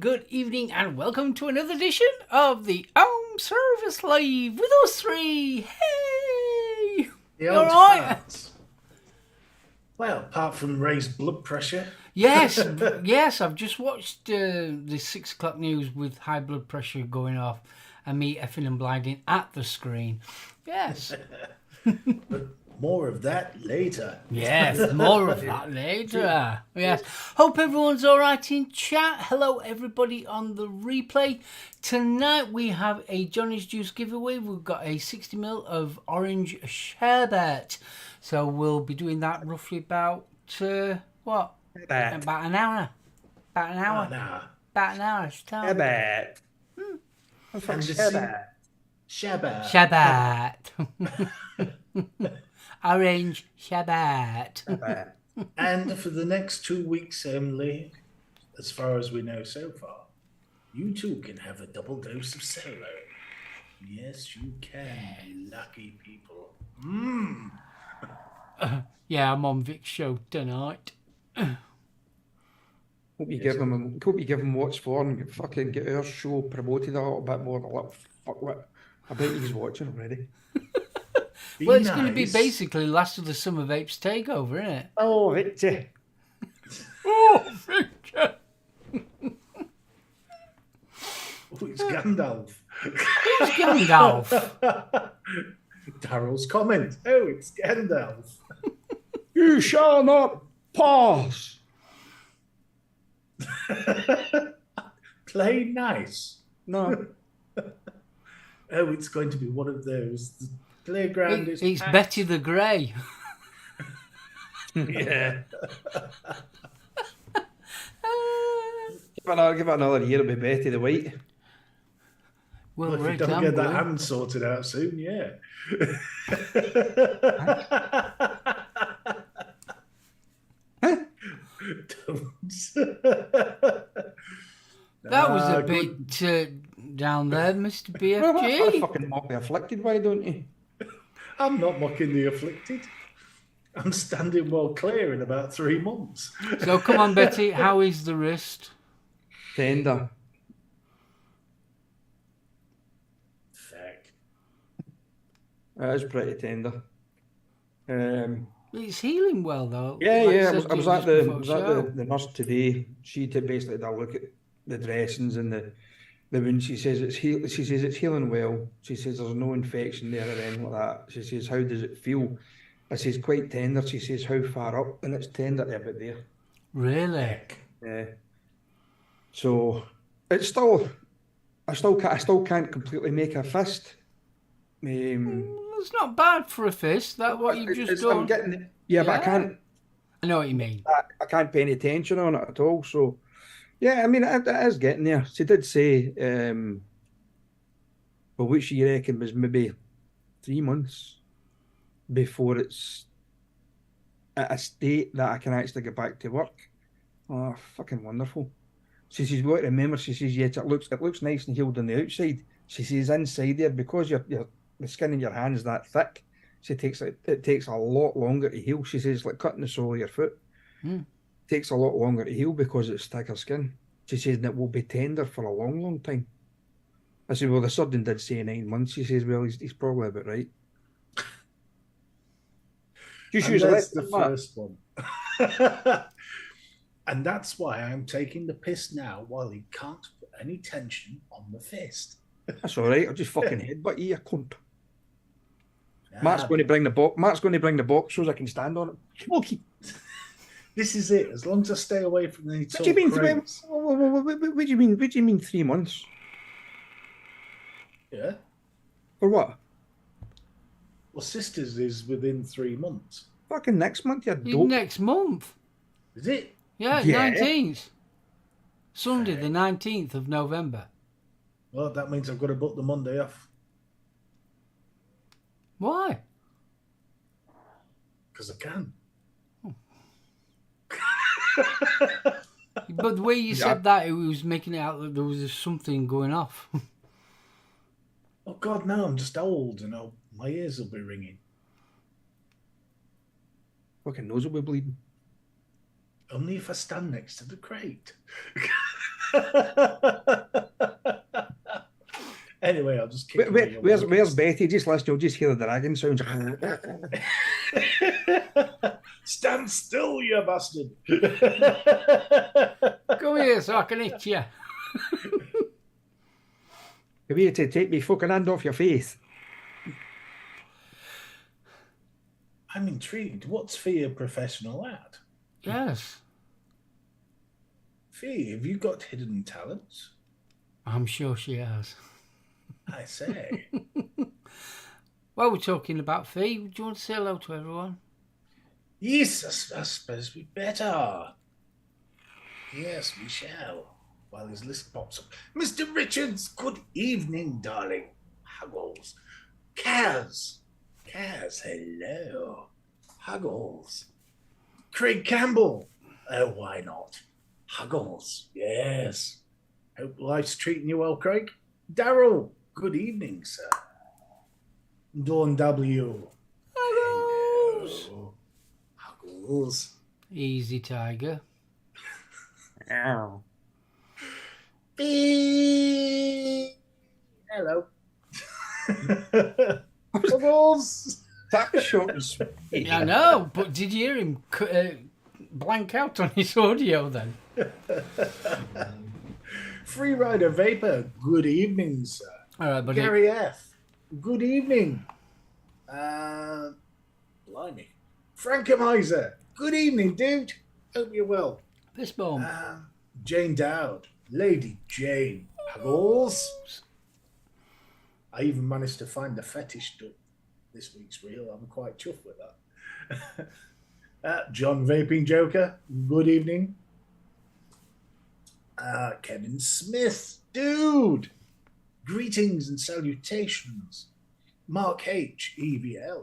good evening, and welcome to another edition of the Home Service Live with us three. Hey! You all right? Well, apart from raised blood pressure. Yes, yes, I've just watched the 6 o'clock news with high blood pressure going off and me effing and blinding at the screen. Yes. But more of that later. Yes, more of that later. Yes. Hope everyone's all right in chat. Hello, everybody on the replay. Tonight we have a Johnny's Juice giveaway. We've got a 60ml of orange sherbet. So we'll be doing that roughly about, what? About an hour. About an hour. About an hour. Sherbet. Sherbet. Sherbet. Orange sherbet. And for the next 2 weeks only, as far as we know so far, you too can have a double dose of SoulOhm. Yes, you can, you lucky people. Yeah, I'm on Vic's show tonight. Hope you give him what's for and fucking get our show promoted a little bit more. Like, fuck what? I bet he's watching already. Well, it's going to be basically Last of the Summer Vapes takeover, isn't it? Oh, Victor. Oh, Victor. Oh, it's Gandalf. Who's Gandalf? Daryl's comment. Oh, it's Gandalf. You shall not pass. Play nice. No. Oh, it's going to be one of those. The playground is. It's Betty the Grey. Yeah. Give it another year, it'll be Betty the White. Well, if you don't get that hand sorted out soon, yeah. That was a bit down there, Mr. BFG. I fucking mock the afflicted, why don't you? I'm not mocking the afflicted. I'm standing well clear in about 3 months. So come on, Betty, how is the wrist? Tender. Feck. It is pretty tender. It's healing well, though. Yeah. I was at the nurse today. She basically had a look at the dressings and the wound. She says it's healing well. She says there's no infection there or anything like that. She says, how does it feel? I says quite tender. She says how far up, and it's tender about there. Really? Yeah. So it's still, I still can't completely make a fist. It's not bad for a fist. That what you've just done. I'm getting it. Yeah, but I can't. I know what you mean. I can't pay any attention on it at all. So, yeah, I mean, it is getting there. She did say, well, which she reckoned was maybe 3 months before it's at a state that I can actually get back to work. Oh, fucking wonderful. She says, "What? Remember?" She says, "Yes, it looks nice and healed on the outside." She says, "Inside there, because the skin in your hand is that thick, it takes a lot longer to heal." She says, like cutting the sole of your foot. Takes a lot longer to heal because it's thicker skin. She says, and it will be tender for a long, long time. I said, well, the surgeon did say 9 months. She says, well, he's probably about right. That's the first one. And that's why I'm taking the piss now while he can't put any tension on the fist. That's all right. I'll just fucking headbutt you cunt. Matt's going to bring the box. Matt's going to bring the box so I can stand on it. Okay. This is it. As long as I stay away from the. What do you mean? What do you mean? What do you mean 3 months? Yeah. For what? Well, sisters is within 3 months. Fucking next month, you dope. Next month. Is it? Yeah, 19th. Sunday, the 19th of November. Well, that means I've got to book the Monday off. Why? Because I can. But the way you said that, it was making it out that there was something going off. Oh, God, no, I'm just old and my ears will be ringing. Fucking nose will be bleeding. Only if I stand next to the crate. Anyway, I'll just kick away your Where's Betty? Just listen, you'll just hear the dragon sounds. Stand still, you bastard. Come here so I can hit you. Come here to take me fucking hand off your face. I'm intrigued. What's Fee a professional at? Yes. Fee, have you got hidden talents? I'm sure she has. I say. While we're talking about Fee, do you want to say hello to everyone? Yes, I suppose we better. Yes, we shall. While his list pops up. Mr. Richards, good evening, darling. Huggles. Kaz, hello. Huggles. Craig Campbell. Oh, why not? Huggles, yes. Hope life's treating you well, Craig. Daryl, good evening, sir. Dawn W. Huggles. Hello. Huggles. Easy, Tiger. Ow. Beep. Hello. Huggles. That was short and sweet. Yeah, I know, but did you hear him blank out on his audio then? Freerider Vapor, good evening, sir. All right, buddy. Gary F, good evening. Blimey. Frankenheiser, good evening, dude. Hope you're well. Fist bump. Jane Dowd, Lady Jane. Huggles. I even managed to find the fetish duck this week's reel. I'm quite chuffed with that. John Vaping Joker, good evening. Kevin Smith, dude. Greetings and salutations. Mark H, EVL.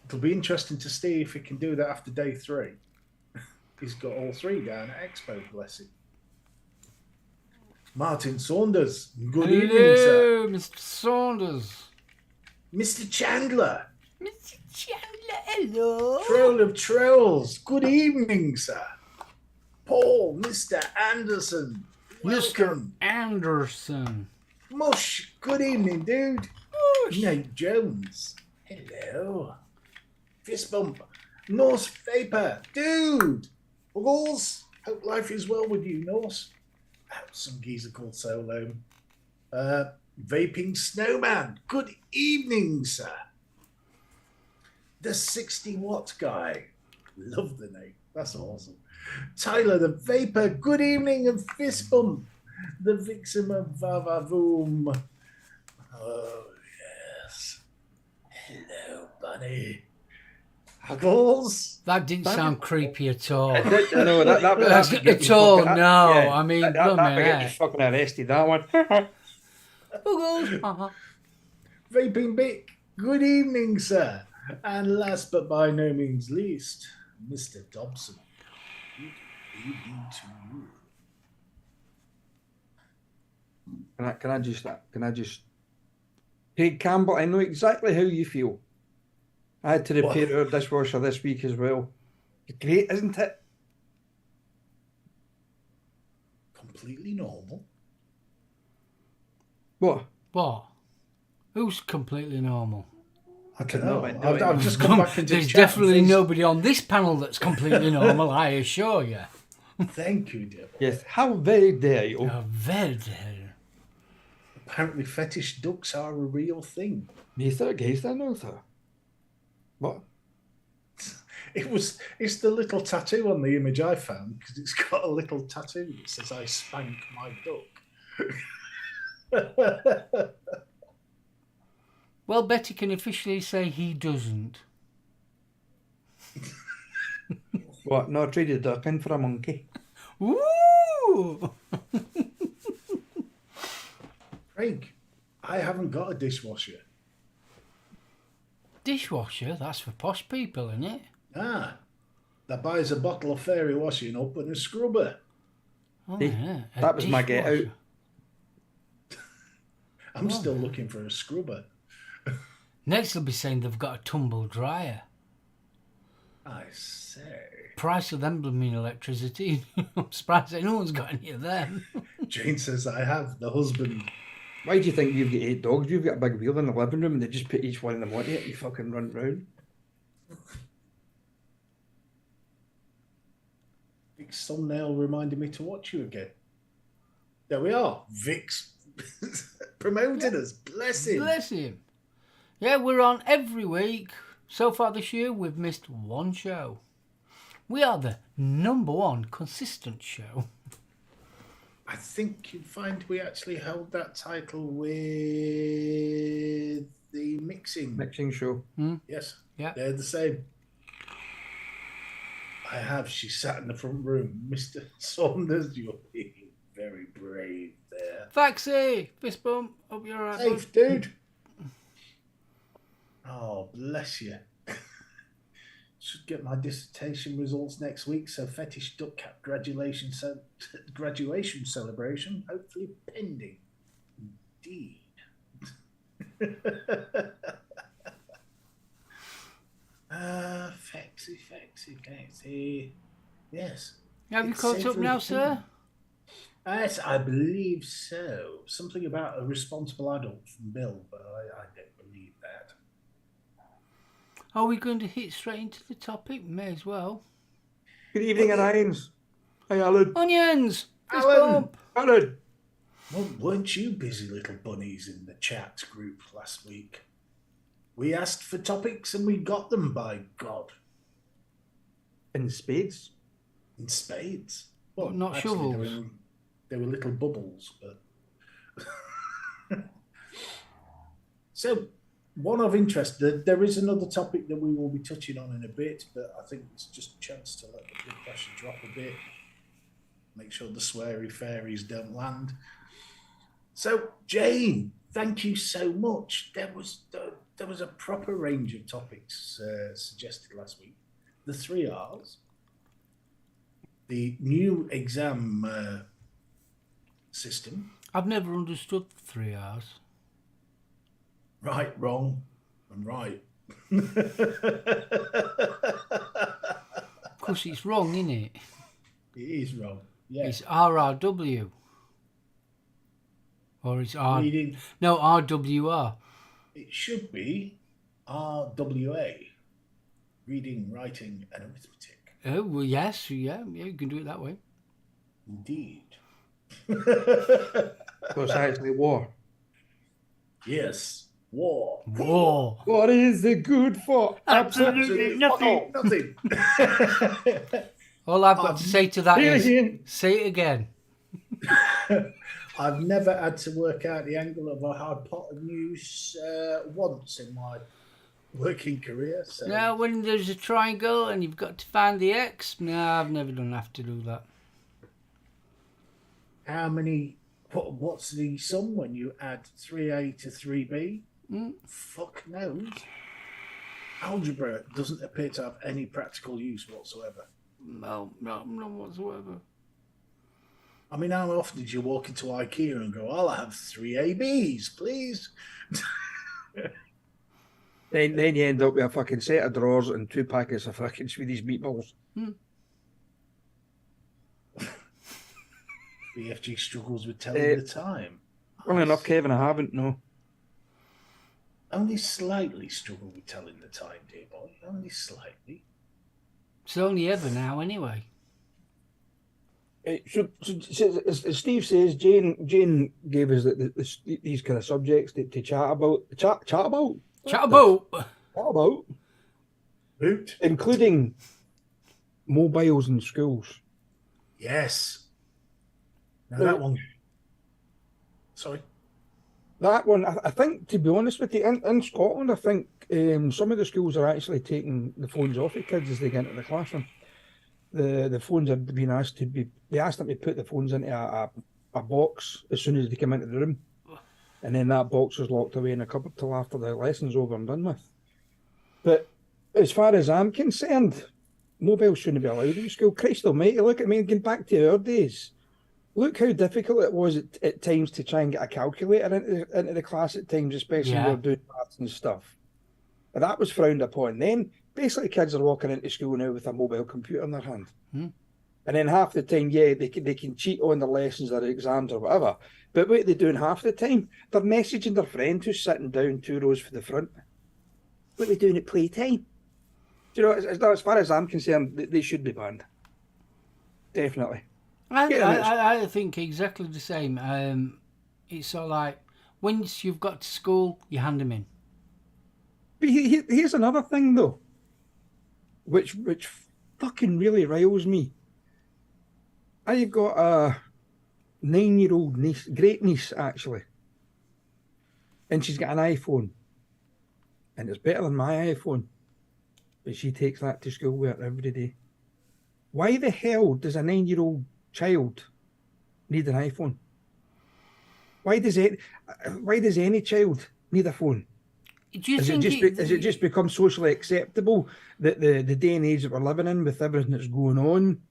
It'll be interesting to see if he can do that after day 3. He's got all 3 down at Expo, bless him. Martin Saunders, good evening, sir. Mr. Saunders. Mr. Chandler, Mr. Chandler, hello. Troll of Trolls, good evening, sir. Paul, Mr. Anderson, Mr. welcome. Anderson. Mush, good evening, dude. Mush. Nate Jones, hello. Fist bump, Norse Vapor, dude. Balls, hope life is well with you, Norse. Some geezer called SoulOhm. Vaping Snowman, good evening, sir. The 60 watt guy, love the name, that's awesome. Tyler the Vapor, good evening and fist bump. The Vixen of Vavavoom. Oh, yes. Hello, bunny. Huggles. That didn't sound creepy at all. No, that would get At you all, fucking- no. yeah, I mean, that blimey, would get you heck. fucking arrested, that one. Huggles. Vaping Bick, good evening, sir. And last but by no means least, Mr. Dobson. Good evening to you. Can I just Craig Campbell, I know exactly how you feel. I had to repair our dishwasher this week as well. Great, isn't it? Completely normal. What? What? Who's completely normal? I don't know. No, I've just come back into There's the chat and definitely things- nobody on this panel that's completely normal, I assure you. Thank you, dear. Yes, how very dare you? You're very dead. Apparently, fetish ducks are a real thing. Is that a gangster now, sir? What? It's the little tattoo on the image I found because it's got a little tattoo that says "I spank my duck." Well, Betty can officially say he doesn't. What? Not traded duck in for a monkey? Woo! Craig, I haven't got a dishwasher. Dishwasher? That's for posh people, isn't it? That buys a bottle of fairy washing up and a scrubber. Oh, Hey, yeah. a that was my get out. dishwasher. I'm still looking for a scrubber. Next they'll be saying they've got a tumble dryer. I say. price of them blooming electricity. I'm surprised that no one's got any of them. Jane says, I have the husband. Why do you think you've got 8 dogs? You've got a big wheel in the living room and they just put each one of them on it and you fucking run round. Vic's thumbnail reminded me to watch you again. There we are. Vic's promoted us. Bless him. Bless him. Yeah, we're on every week. So far this year, we've missed one show. We are the #1 consistent show. I think you'd find we actually held that title with the mixing show. Yes. Yeah. They're the same. I have. She sat in the front room. Mr. Saunders, you're being very brave there. Faxi! Fist bump. Hope you're alright. Safe, dude. Oh, bless you. Should get my dissertation results next week, so fetish duck cat graduation celebration, hopefully pending. Indeed. Fexy. Yes. Have you caught up now, sir? Yes, I believe so. Something about a responsible adult from Bill, but I don't believe that. Are we going to hit straight into the topic? May as well. Good evening, Irons. Hi, Alan. Onions! Fist Alan! bump! Alan! Well, weren't you busy little bunnies in the chat group last week? We asked for topics and we got them, by God. In spades? In spades. Well, Not actually, shovels. They were little bubbles, but... So, one of interest, there is another topic that we will be touching on in a bit, but I think it's just a chance to let the blood pressure drop a bit. Make sure the sweary fairies don't land. So, Jane, thank you so much. There was a proper range of topics suggested last week. The 3 R's, the new exam system. I've never understood the 3 R's. Right, wrong, and right. Of course, it's wrong, isn't it? It is wrong. Yeah. It's RRW. Or it's Reading. No, RWR. It should be RWA. Reading, writing, and arithmetic. Oh, well, yes, yeah, you can do it that way. Indeed. So it's actually war. Yes. War. War. What is it good for? Absolutely nothing. Nothing. All I've got to say to that is, Brilliant. say it again. I've never had to work out the angle of a hard hypotenuse once in my working career. So. Now, when there's a triangle and you've got to find the X, no, I've never have to do that. How many? What's the sum when you add 3A to 3B? Fuck knows. Algebra doesn't appear to have any practical use whatsoever. No, none whatsoever. I mean, how often did you walk into IKEA and go, I'll have 3ABs, please? Then you end up with a fucking set of drawers and 2 packets of fucking Swedish meatballs. BFG struggles with telling the time. Well enough, Kevin, I haven't, no. Only slightly struggle with telling the time, dear boy. Only slightly. It's only ever now, anyway. So, as Steve says, Jane gave us these kind of subjects to chat about. Chat about? Chat about. Chat about. Boot. Including mobiles in schools. Yes. Now that one. Sorry. That one, I think, to be honest with you, in Scotland, I think some of the schools are actually taking the phones off of kids as they get into the classroom. The phones are being asked to be. They asked them to put the phones into a box as soon as they come into the room, and then that box was locked away in a cupboard till after the lesson's over and done with. But as far as I'm concerned, mobiles shouldn't be allowed in school. Christ almighty, look at me, getting back to our days. Look how difficult it was at times to try and get a calculator into the class at times, especially when we were doing maths and stuff. But that was frowned upon then. basically kids are walking into school now with a mobile computer in their hand. Hmm. And then half the time, yeah, they can cheat on their lessons or exams or whatever. But what are they doing half the time? They're messaging their friend who's sitting down 2 rows for the front. What are they doing at playtime? Do you know, as far as I'm concerned, they should be banned. Definitely. I think exactly the same. It's sort of like, once you've got to school, you hand them in. But here's another thing, though, which fucking really riles me. I've got a 9-year-old niece, great niece, actually. And she's got an iPhone. And it's better than my iPhone. But she takes that to school with her every day. Why the hell does a 9-year-old child need an iPhone? Why does any child need a phone? Do you Is think it just become socially acceptable that the day and age that we're living in, with everything that's going on?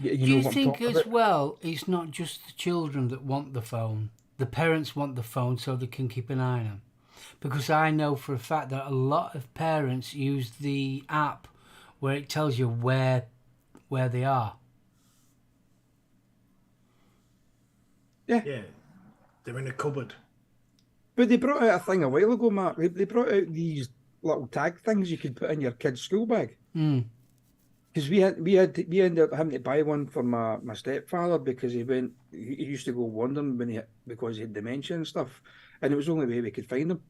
Do you think as well, it's not just the children that want the phone. The parents want the phone so they can keep an eye on them. Because I know for a fact that a lot of parents use the app where it tells you where they are. Yeah. They're in a cupboard. But they brought out a thing a while ago, Mark. They brought out these little tag things you could put in your kid's school bag. Because we ended up having to buy one for my stepfather, because he used to go wandering because he had dementia and stuff, and it was the only way we could find him.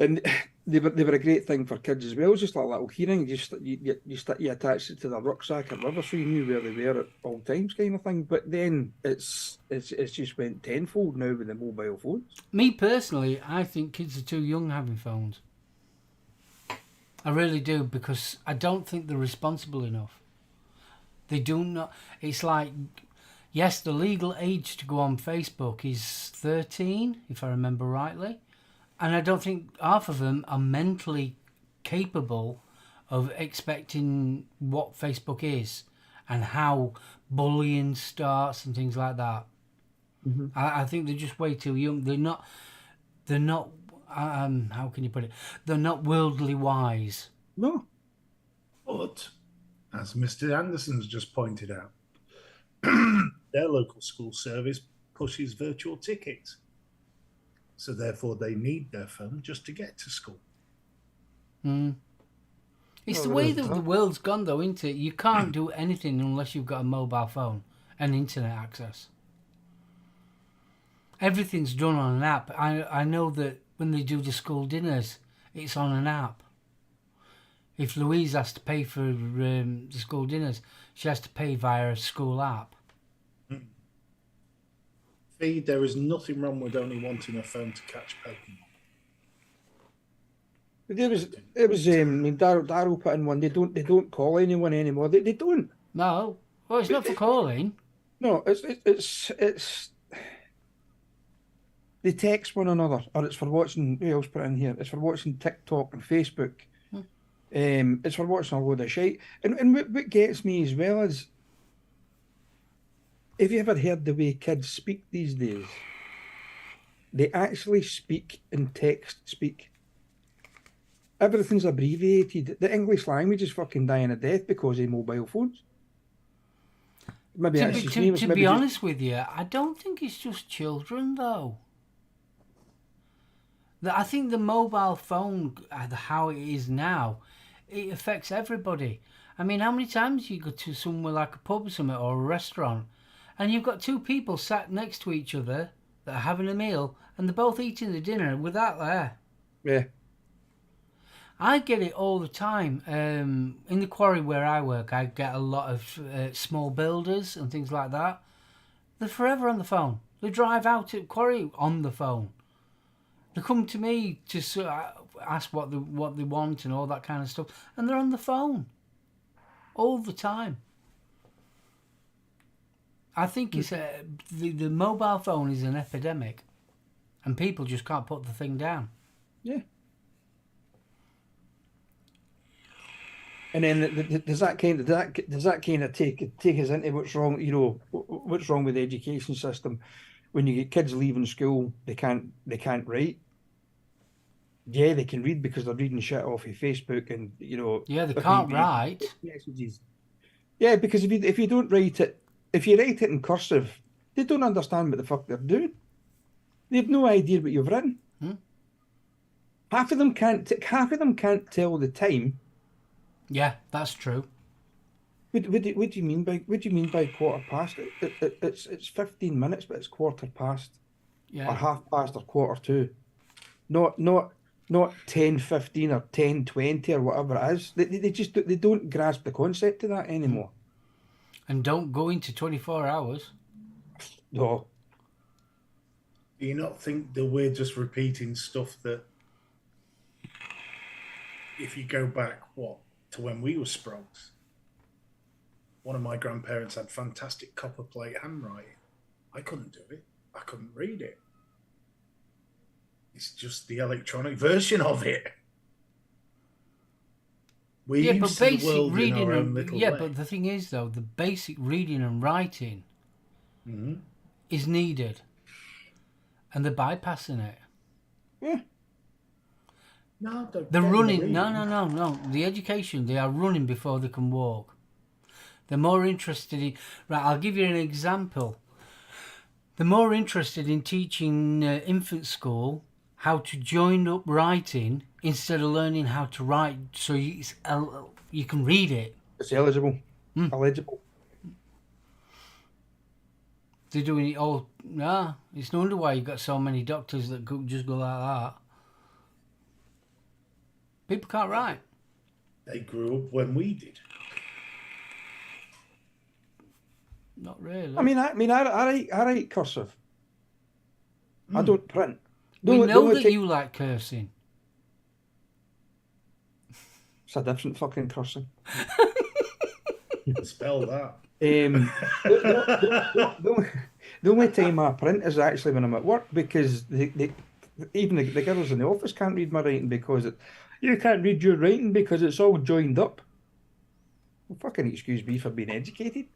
And they were a great thing for kids as well. It was just like a little hearing. You attached it to their rucksack or whatever, so you knew where they were at all times, kind of thing. But then it's just went tenfold now with the mobile phones. Me personally, I think kids are too young having phones. I really do, because I don't think they're responsible enough. They do not. It's like, yes, the legal age to go on Facebook is 13, if I remember rightly. And I don't think half of them are mentally capable of expecting what Facebook is and how bullying starts and things like that. Mm-hmm. I think they're just way too young. They're not. How can you put it? They're not worldly wise. No. But, as Mr. Anderson's just pointed out, their local school service pushes virtual tickets. So therefore they need their phone just to get to school. It's the way that the world's gone, though, isn't it? You can't do anything unless you've got a mobile phone and internet access. Everything's done on an app. I know that when they do the school dinners, it's on an app. If Louise has to pay for the school dinners, she has to pay via a school app. There is nothing wrong with only wanting a phone to catch Pokemon. It was. I mean, Daryl put in one. They don't call anyone anymore. They don't. No, well, it's not for calling. No, it's. They text one another, or it's for watching. Who else put in here? It's for watching TikTok and Facebook. It's for watching a load of shit. And what gets me as well is, have you ever heard the way kids speak these days? They actually speak in text speak. Everything's abbreviated. The English language is fucking dying a death because of mobile phones. Maybe to be honest with you, I don't think it's just children, though. I think the mobile phone, how it is now, it affects everybody. I mean, how many times you go to somewhere like a pub or something, or a restaurant, and you've got two people sat next to each other that are having a meal, and they're both eating the dinner with that there. Yeah. I get it all the time. In the quarry where I work, I get a lot of small builders and things like that. They're forever on the phone. They drive out at quarry on the phone. They come to me to ask what they want and all that kind of stuff, and they're on the phone all the time. I think it's the mobile phone is an epidemic, and people just can't put the thing down. Yeah. And then does that kind of take us into what's wrong? You know, what's wrong with the education system? When you get kids leaving school, they can't write. Yeah, they can read because they're reading shit off of Facebook and Yeah, they flipping can't write. messages. Yeah, because if you don't write it, if you write it in cursive, they don't understand what the fuck they're doing. They have no idea what you've written. Hmm? Half of them can't tell the time. Yeah, that's true. What do you mean by quarter past? It's 15 minutes, but it's quarter past or Yeah. half past or quarter to. Not 10:15 or 10:20 or whatever it is. They just they don't grasp the concept of that anymore. And don't go into 24 hours. No. Do you not think that we're just repeating stuff that, if you go back, to when we were sprogs, one of my grandparents had fantastic copper plate handwriting. I couldn't do it. I couldn't read it. It's just the electronic version of it. We're Yeah, but used to the basic world in reading our own and little yeah, way. but the thing is though, the basic reading and writing is needed, and they're bypassing it. Yeah. No, They're running. No. The education, they are running before they can walk. They're more interested in. Right, I'll give you an example. They're more interested in teaching infant school how to join up writing instead of learning how to write so you can read it. It's eligible. Eligible. They're doing it all. Nah, it's no wonder why you've got so many doctors that just go like that. People can't write. They grew up when we did. Not really. I write cursive. I don't print. We The know only that time- you like cursing. It's a different fucking cursing. Spell that. The only time I print is actually when I'm at work because even the girls in the office can't read my writing because you can't read your writing because it's all joined up. Well, fucking excuse me for being educated.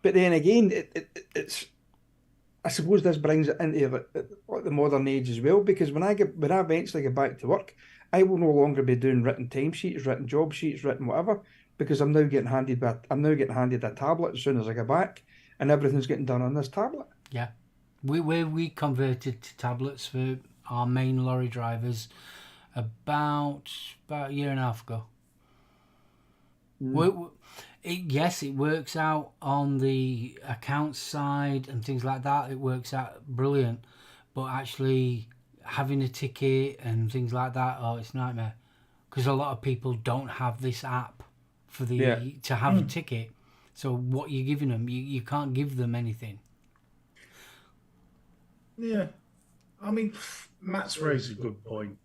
But then again, it's. I suppose this brings it into the modern age as well because when I eventually get back to work, I will no longer be doing written timesheets, written job sheets, written whatever because I'm now getting handed a tablet as soon as I get back, and everything's getting done on this tablet. Yeah, we converted to tablets for our main lorry drivers about a year and a half ago. Yes, it works out on the accounts side and things like that. It works out brilliant, but actually having a ticket and things like that, it's a nightmare because a lot of people don't have this app for to have a ticket. So what you're giving them, you can't give them anything. Yeah. I mean, Matt's raised a good point.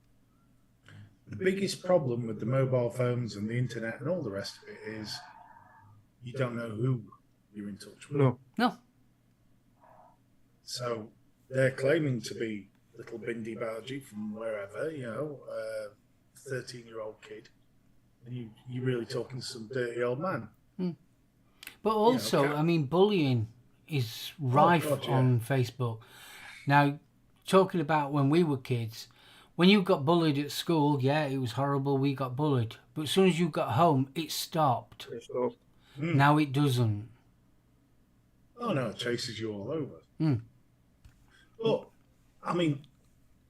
The biggest problem with the mobile phones and the internet and all the rest of it is you don't know who you're in touch with. No. So they're claiming to be little Bindi Bowji from wherever, 13-year-old kid. And you're really talking to some dirty old man. But also, bullying is rife on Facebook. Now, talking about when we were kids, when you got bullied at school, yeah, it was horrible, we got bullied. But as soon as you got home, it stopped. Now it doesn't. Oh, no, it chases you all over. But,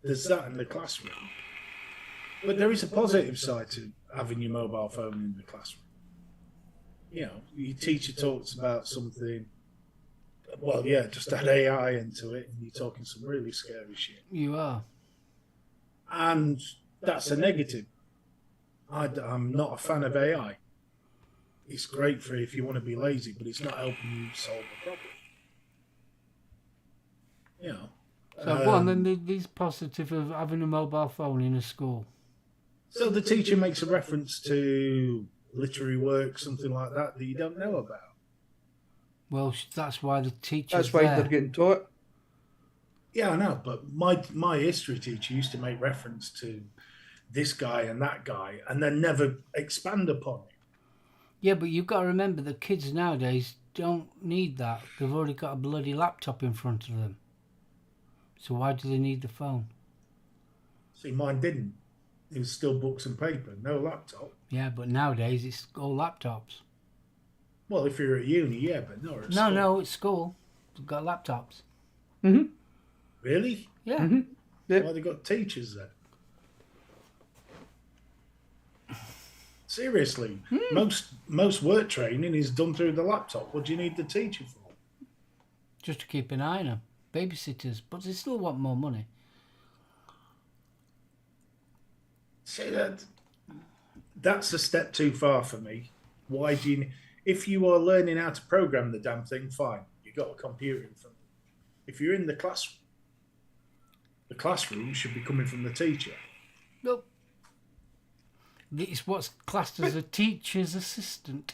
there's that in the classroom. But there is a positive side to having your mobile phone in the classroom. Your teacher talks about something, just add AI into it, and you're talking some really scary shit. You are. And that's a negative. I'm not a fan of AI. It's great for if you want to be lazy, but it's not helping you solve the problem. So go on, then these positive of having a mobile phone in a school. So the teacher makes a reference to literary work, something like that you don't know about. Well, that's why the teacher's That's why there. they're getting taught. Yeah, I know, but my history teacher used to make reference to this guy and that guy and then never expand upon it. Yeah, but you've got to remember that kids nowadays don't need that. They've already got a bloody laptop in front of them. So why do they need the phone? See, mine didn't. It was still books and paper, no laptop. Yeah, but nowadays it's all laptops. Well, if you're at uni, yeah, but not at No, school. no, it's school. They've got laptops. Mm-hmm. Really? Yeah. Mm-hmm. Yep. Why they got teachers then? Seriously, most work training is done through the laptop. What do you need the teacher for? Just to keep an eye on them. Babysitters, but they still want more money. See, that's a step too far for me. Why do you? If you are learning how to program the damn thing, fine. You got a computer in front of you. If you're in the classroom should be coming from the teacher. Nope. It's what's classed as a teacher's assistant.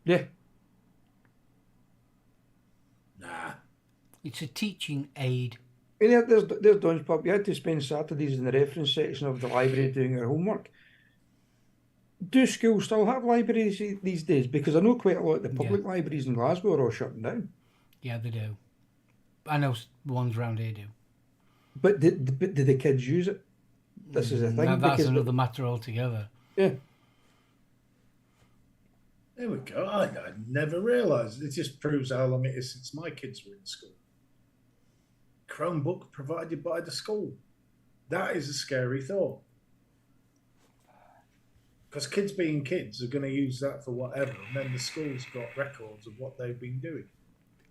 Yeah. Nah. It's a teaching aid. I mean, there's Don's Pub. You had to spend Saturdays in the reference section of the library doing your homework. Do schools still have libraries these days? Because I know quite a lot of the public libraries in Glasgow are all shutting down. Yeah, they do. I know ones around here do. But do the kids use it? This is the thing. Now, that's because another matter altogether. Yeah. There we go. I never realised. It just proves how long it is since my kids were in school. Chromebook provided by the school. That is a scary thought. Because kids being kids are going to use that for whatever, and then the school's got records of what they've been doing.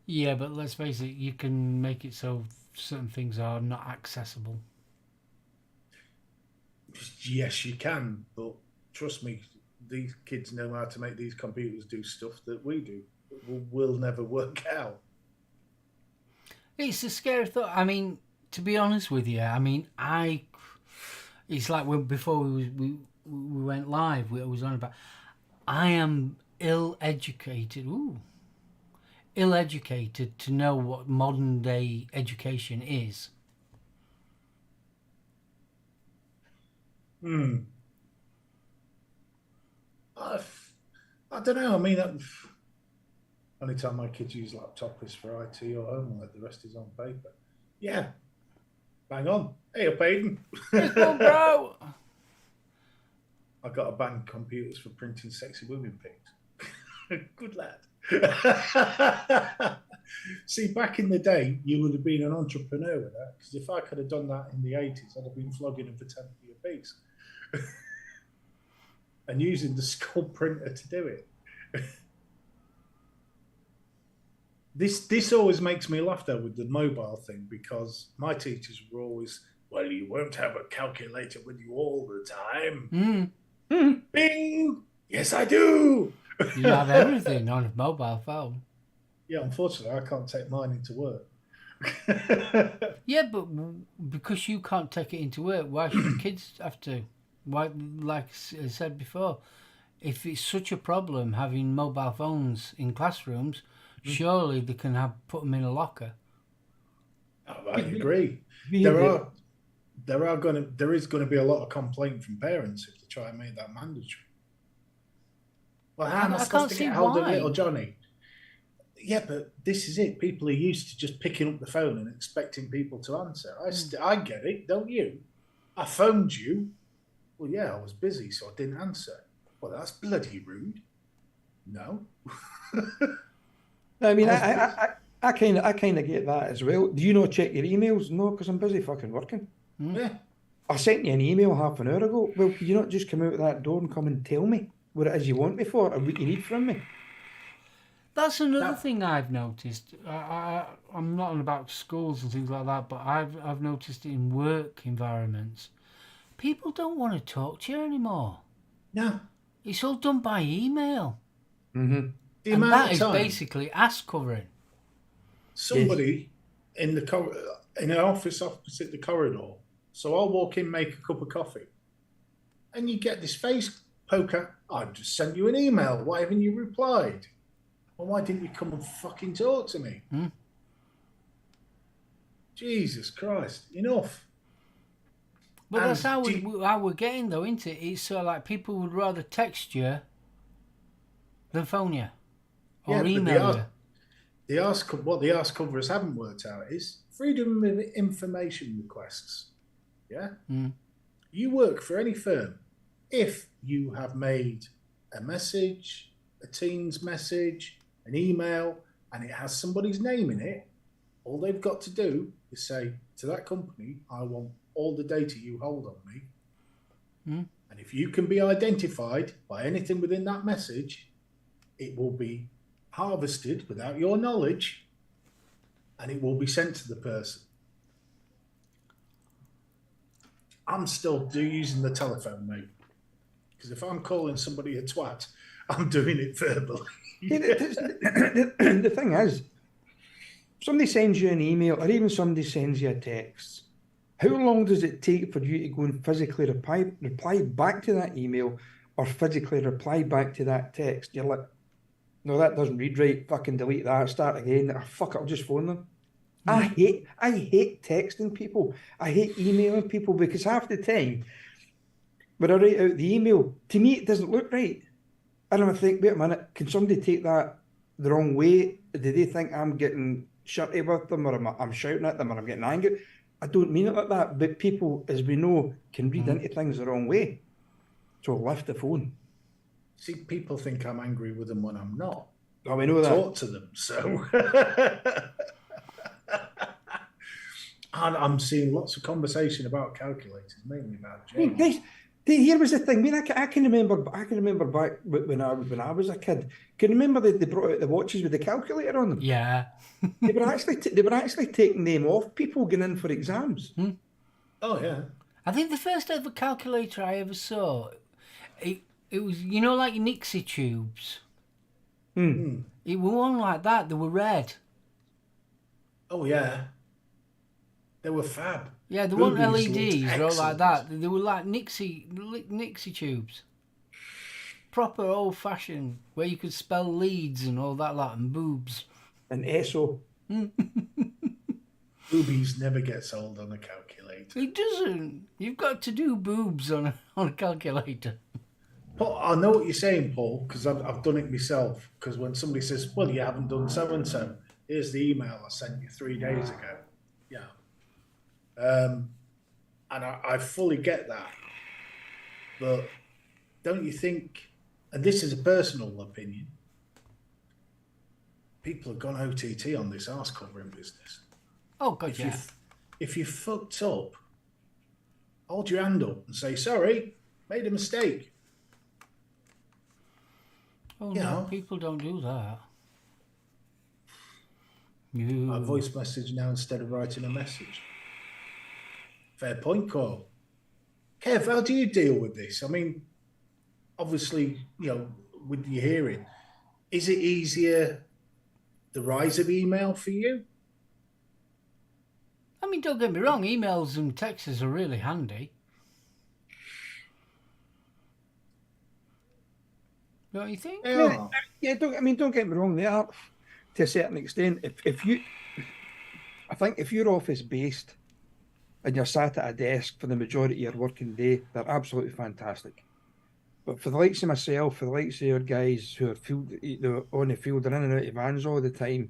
Yeah, but let's face it, you can make it so certain things are not accessible. Yes, you can, but trust me, these kids know how to make these computers do stuff that we do. Will never work out. It's a scary thought. I mean, to be honest with you, I mean, it's like before we went live, we was on about, I am ill-educated to know what modern day education is. I don't know. I mean, only time my kids use laptop is for IT or homework. The rest is on paper. Yeah. Bang on. Hey up, Aiden. Come on, bro. I got to ban computers for printing sexy women pics. Good lad. See, back in the day, you would have been an entrepreneur with that. Because if I could have done that in the 80s, I'd have been flogging them for 10p a piece. And using the skull printer to do it. This always makes me laugh, though, with the mobile thing, because my teachers were always, well, you won't have a calculator with you all the time. Bing! Yes, I do! You have everything on a mobile phone. Yeah, unfortunately, I can't take mine into work. Yeah, but because you can't take it into work, why should kids have to? Why, like I said before, if it's such a problem having mobile phones in classrooms, surely they can put them in a locker. I agree. There is going to be a lot of complaint from parents if they try and make that mandatory. Well, how am I supposed to get hold of little Johnny? Yeah, but this is it. People are used to just picking up the phone and expecting people to answer. I get it, don't you? I phoned you. Well, yeah, I was busy, so I didn't answer. Well, that's bloody rude. No. I mean, I kind of get that as well. Do you not check your emails? No, because I'm busy fucking working. Yeah. I sent you an email half an hour ago. Well, could you not just come out of that door and come and tell me what it is you want me for or what you need from me? That's another thing I've noticed. I'm not on about schools and things like that, but I've noticed in work environments, people don't want to talk to you anymore. No. It's all done by email. Mm-hmm. And that is basically ass covering. Somebody in an office opposite the corridor. So I'll walk in, make a cup of coffee, and you get this face poker. I've just sent you an email. Why haven't you replied? Well, why didn't you come and fucking talk to me? Jesus Christ! Enough. But that's how we're getting, though, isn't it? It's sort of like people would rather text you than phone you or email you. What the arse coverers haven't worked out is freedom of information requests. Yeah? Mm. You work for any firm. If you have made a message, a Teams message, an email, and it has somebody's name in it, all they've got to do is say to that company, I want all the data you hold on me. Mm. And if you can be identified by anything within that message, it will be harvested without your knowledge, and it will be sent to the person. I'm still using the telephone, mate. Because if I'm calling somebody a twat, I'm doing it verbally. The thing is, somebody sends you an email or even somebody sends you a text. How long does it take for you to go and physically reply back to that email or physically reply back to that text? You're like, no, that doesn't read right. Fucking delete that. Start again. Oh, fuck it, I'll just phone them. I hate texting people. I hate emailing people because half the time when I write out the email, to me it doesn't look right. And I think, wait a minute, can somebody take that the wrong way? Do they think I'm getting shirty with them, or I'm shouting at them, or I'm getting angry? I don't mean it like that, but people, as we know, can read into things the wrong way. So lift the phone. See, people think I'm angry with them when I'm not. Oh, we know that. Talk to them, so... And I'm seeing lots of conversation about calculators, mainly about James. Here was the thing. I mean, I can remember back when I was a kid. Can you remember they brought out the watches with the calculator on them? Yeah. They were actually taking them off people going in for exams. Oh yeah. I think the first ever calculator I ever saw, it was, you know, like Nixie tubes. It were one like that. They were red. Oh yeah. They were fab. Yeah, they weren't Boobies LEDs looked or like excellent. that. They were like Nixie tubes. Proper old fashioned, where you could spell leads and all that lot, and boobs. And ESO. Boobies never gets old on a calculator. It doesn't. You've got to do boobs on a calculator. But I know what you're saying, Paul, because I've done it myself. Because when somebody says, well, you haven't done so-and-so, here's the email I sent you 3 days ago. Yeah. And I fully get that. But don't you think, and this is a personal opinion, people have gone OTT on this arse covering business. Oh, God, yeah. If you fucked up, hold your hand up and say, sorry, made a mistake. Oh, You no, know. people don't do that. A voice message now instead of writing a message. Fair point, Cole. Kev, how do you deal with this? I mean, obviously, you know, with your hearing, is it easier, the rise of email for you? I mean, don't get me wrong, emails and texts are really handy. Don't you think? Yeah, don't get me wrong. They are, to a certain extent. I think if you're office based and you're sat at a desk for the majority of your working day, they're absolutely fantastic. But for the likes of myself, for the likes of your guys who are on the field and in and out of vans all the time,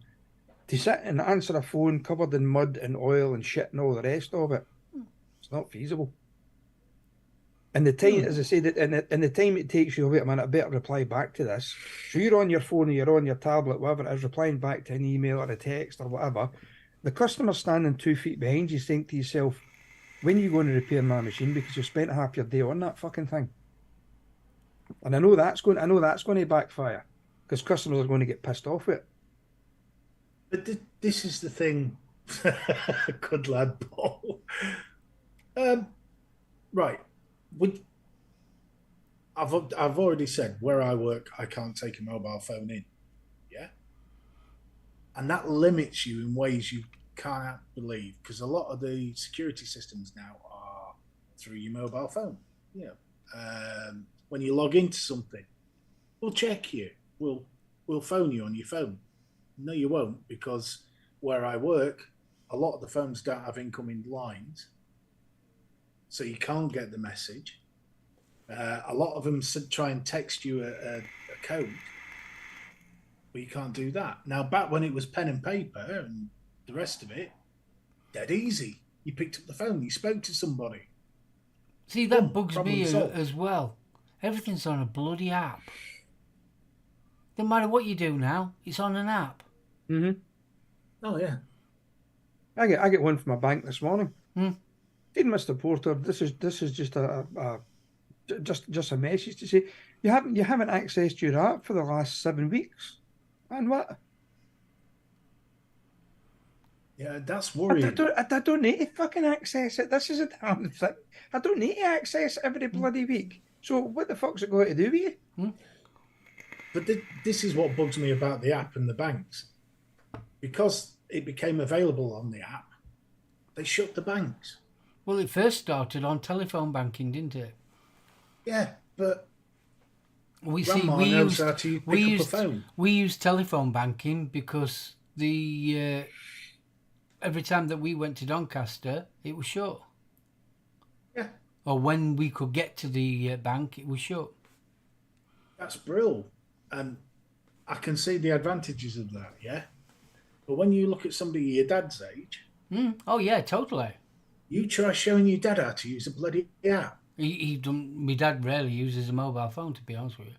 to sit and answer a phone covered in mud and oil and shit and all the rest of it, it's not feasible. And the time, as I said, and the time it takes you, wait a minute, I better reply back to this. So you're on your phone or you're on your tablet, whatever it is, replying back to an email or a text or whatever. The customer's standing 2 feet behind you, saying to yourself, when are you going to repair my machine? Because you spent half your day on that fucking thing. And I know that's going to backfire because customers are going to get pissed off with it. But this is the thing. Good lad, Paul. Right. I've already said where I work, I can't take a mobile phone in. Yeah. And that limits you in ways you can't believe, because a lot of the security systems now are through your mobile phone. You know, when you log into something, we'll check you. We'll phone you on your phone. No, you won't, because where I work, a lot of the phones don't have incoming lines, so you can't get the message. A lot of them try and text you a code, but you can't do that. Now, back when it was pen and paper and the rest of it, dead easy. You picked up the phone, you spoke to somebody. See, that Boom, bugs problem me solved. as well. Everything's on a bloody app. No matter what you do now, it's on an app. Mm-hmm. Oh yeah. I get one from my bank this morning. Hmm. Dear Mr. Porter, this is just just a message to say you haven't accessed your app for the last 7 weeks. And what? Yeah, that's I worrying. don't need to fucking access it. This is a damn thing. I don't need to access it every bloody week. So what the fuck's it got to do with you? But this is what bugs me about the app and the banks. Because it became available on the app, they shut the banks. Well, it first started on telephone banking, didn't it? Yeah, but We knows how to pick up a phone. We used telephone banking because the every time that we went to Doncaster, it was shut. Yeah, Or when we could get to the bank, it was shut. that's brilliant. And I can see the advantages of that, yeah? But when you look at somebody your dad's age, Oh yeah, totally. you try showing your dad how to use a bloody app. My dad rarely uses a mobile phone, to be honest with you.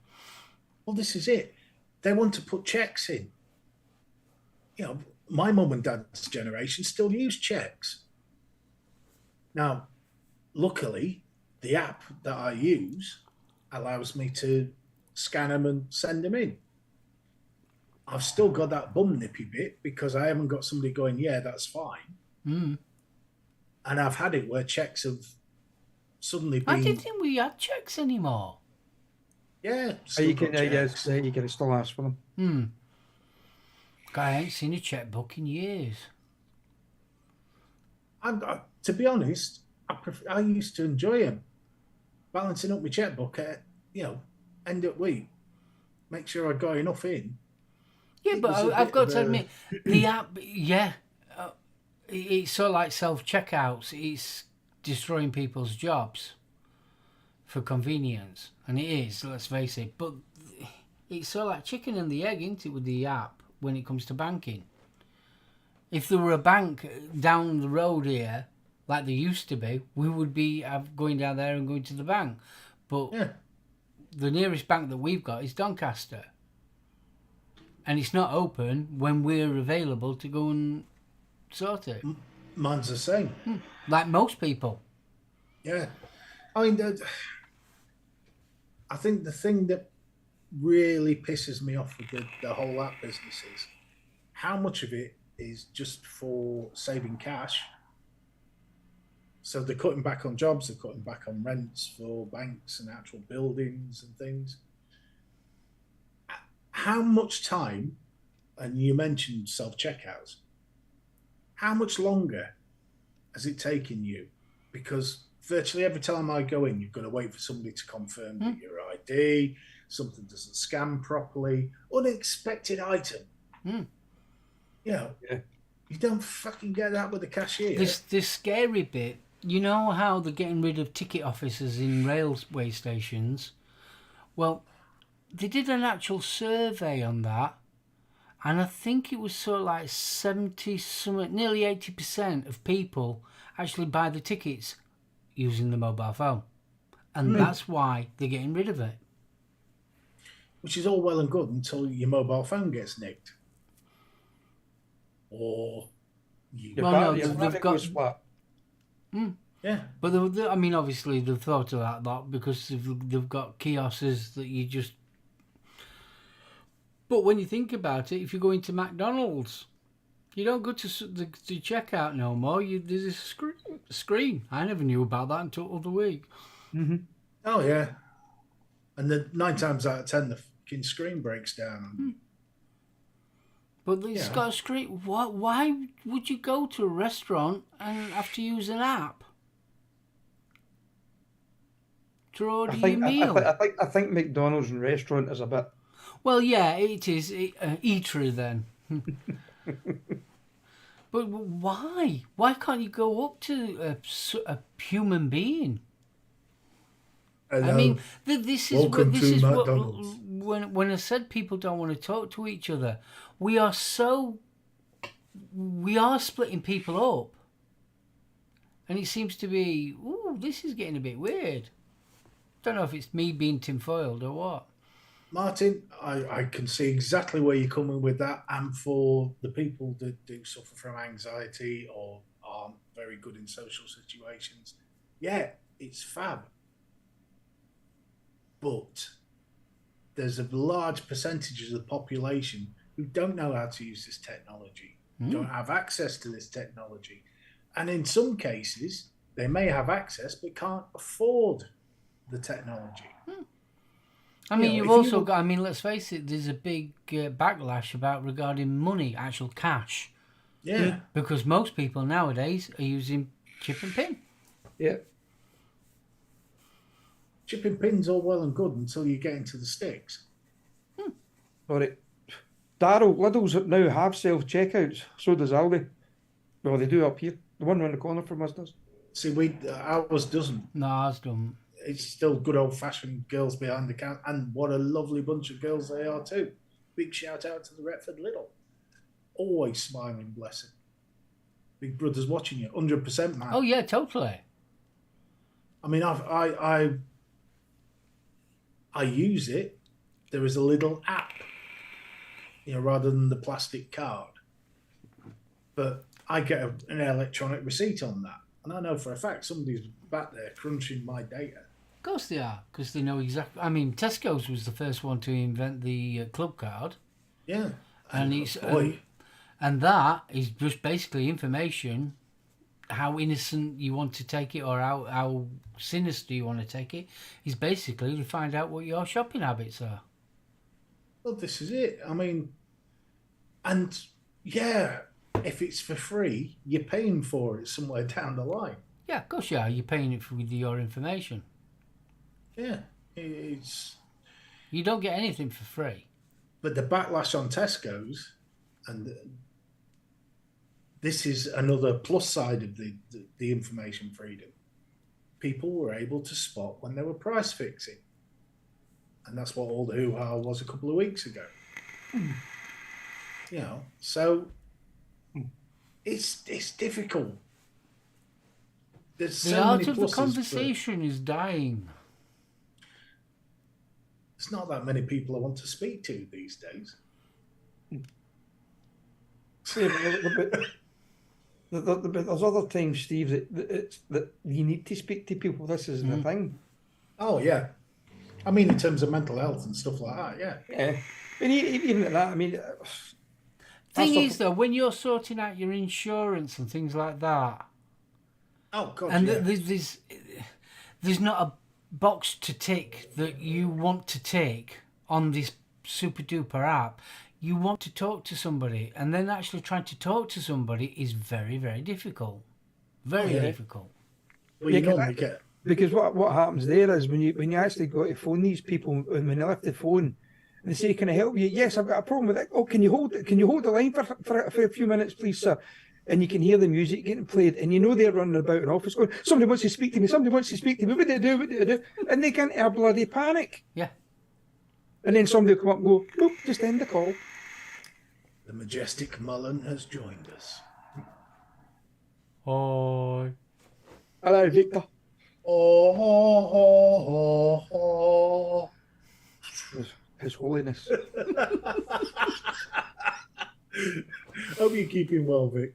Well, this is it. They want to put checks in. You know, my mum and dad's generation still use checks. Now, luckily, the app that I use allows me to scan them and send them in. I've still got that bum nippy bit because I haven't got somebody going, yeah, that's fine. Mm. And I've had it where checks have suddenly I been, didn't think we had checks anymore. yeah, You still can, got checks. yes, you can still ask for them. I ain't seen a checkbook in years. To be honest, I used to enjoy them. Balancing up my checkbook at, end of week. Make sure I got enough in. Yeah, It but was a I've bit got of to a- admit, the app, yeah, it's sort of like self-checkouts. It's destroying people's jobs for convenience. And it is, let's face it. But it's sort of like chicken and the egg, isn't it, with the app when it comes to banking? If there were a bank down the road here, like there used to be, we would be going down there and going to the bank. But Yeah. the nearest bank that we've got is Doncaster. And it's not open when we're available to go and sort it. Mine's the same. Like most people. Yeah. I mean, I think the thing that really pisses me off with the whole app business is how much of it is just for saving cash. So they're cutting back on jobs, they're cutting back on rents for banks and actual buildings and things. How much time, and you mentioned self-checkouts, how much longer has it taken you? Because virtually every time I go in, you've got to wait for somebody to confirm that your ID, something doesn't scan properly, unexpected item. Yeah. You don't fucking get that with the cashier. This scary bit, you know how they're getting rid of ticket officers in railway stations? Well, they did an actual survey on that, and I think it was sort of like 70, nearly 80% of people actually buy the tickets using the mobile phone. And that's why they're getting rid of it. Which is all well and good until your mobile phone gets nicked. Or you... they've got... Splat. Yeah. But I mean, obviously they've thought of that lot because they've got kiosks that you just... But when you think about it, if you go into McDonald's, you don't go to checkout no more. There's a screen. I never knew about that until the other week. Oh, yeah. And 9 times out of 10, the fucking screen breaks down. But it's got a screen. Why would you go to a restaurant and have to use an app to order your meal? I think McDonald's and restaurant is a bit. Well, yeah, it is eatery then. But why? Why can't you go up to a human being? I mean, this is what when I said people don't want to talk to each other. We are splitting people up, And it seems to be, ooh, this is getting a bit weird. Don't know if it's me being tinfoiled or what. Martin, I can see exactly where you're coming with that. And for the people that do suffer from anxiety or aren't very good in social situations, yeah, it's fab. But there's a large percentage of the population who don't know how to use this technology, don't have access to this technology. And in some cases, they may have access but can't afford the technology. I mean, you've also got, I mean, let's face it, there's a big backlash regarding money, actual cash. Yeah. Because most people nowadays are using chip and pin. Yeah. Chip and pin's all well and good until you get into the sticks. All right. Darryl, Lidl's now have self-checkouts. So does Aldi. Well, they do up here. The one around the corner from us does. See, ours doesn't. No, ours don't. It's still good old-fashioned girls behind the counter, and what a lovely bunch of girls they are too. Big shout out to the Retford Lidl. Always smiling, bless him. Big brother's watching you, 100%, man. Oh yeah, totally. I mean, I use it. There is a little app, rather than the plastic card. But I get an electronic receipt on that, and I know for a fact somebody's back there crunching my data. Of course they are, because they know exactly. I mean, Tesco's was the first one to invent the club card. Yeah, and and that is just basically information. How innocent you want to take it, or how sinister you want to take it, is basically to find out what your shopping habits are. Well, this is it. I mean, and yeah, if it's for free, you're paying for it somewhere down the line. Yeah, of course you are. You're paying it with your information. Yeah, it's. You don't get anything for free. But the backlash on Tesco's, and this is another plus side of the information freedom. People were able to spot when they were price fixing. And that's what all the hoo-ha was a couple of weeks ago. So it's difficult. There's so the art many of the pluses, conversation is dying. There's not that many people I want to speak to these days. There's other times, Steve, that you need to speak to people. This is the thing. Oh, yeah. I mean, in terms of mental health and stuff like that, yeah. Yeah. But even at that, I mean... Thing is, though, when you're sorting out your insurance and things like that... Oh, God, and yeah. there's not a box to tick that you want to take on this super-duper app. You want to talk to somebody, and then actually trying to talk to somebody is very, very difficult. Very difficult. Well, you normally get... Because what happens there is when you actually go to phone these people, and when they lift the phone and they say, "Can I help you?" "Yes, I've got a problem with it." "Oh, can you hold the line for a few minutes, please, sir?" And you can hear the music getting played, and they're running about an office going, "Somebody wants to speak to me. Somebody wants to speak to me. What do I do? What do I do?" And they can't have bloody panic. Yeah. And then somebody will come up and go, "Nope, just end the call." The majestic Mullen has joined us. Hi. Hello, Victor. Oh. His Holiness. Hope you're keeping well, Vic.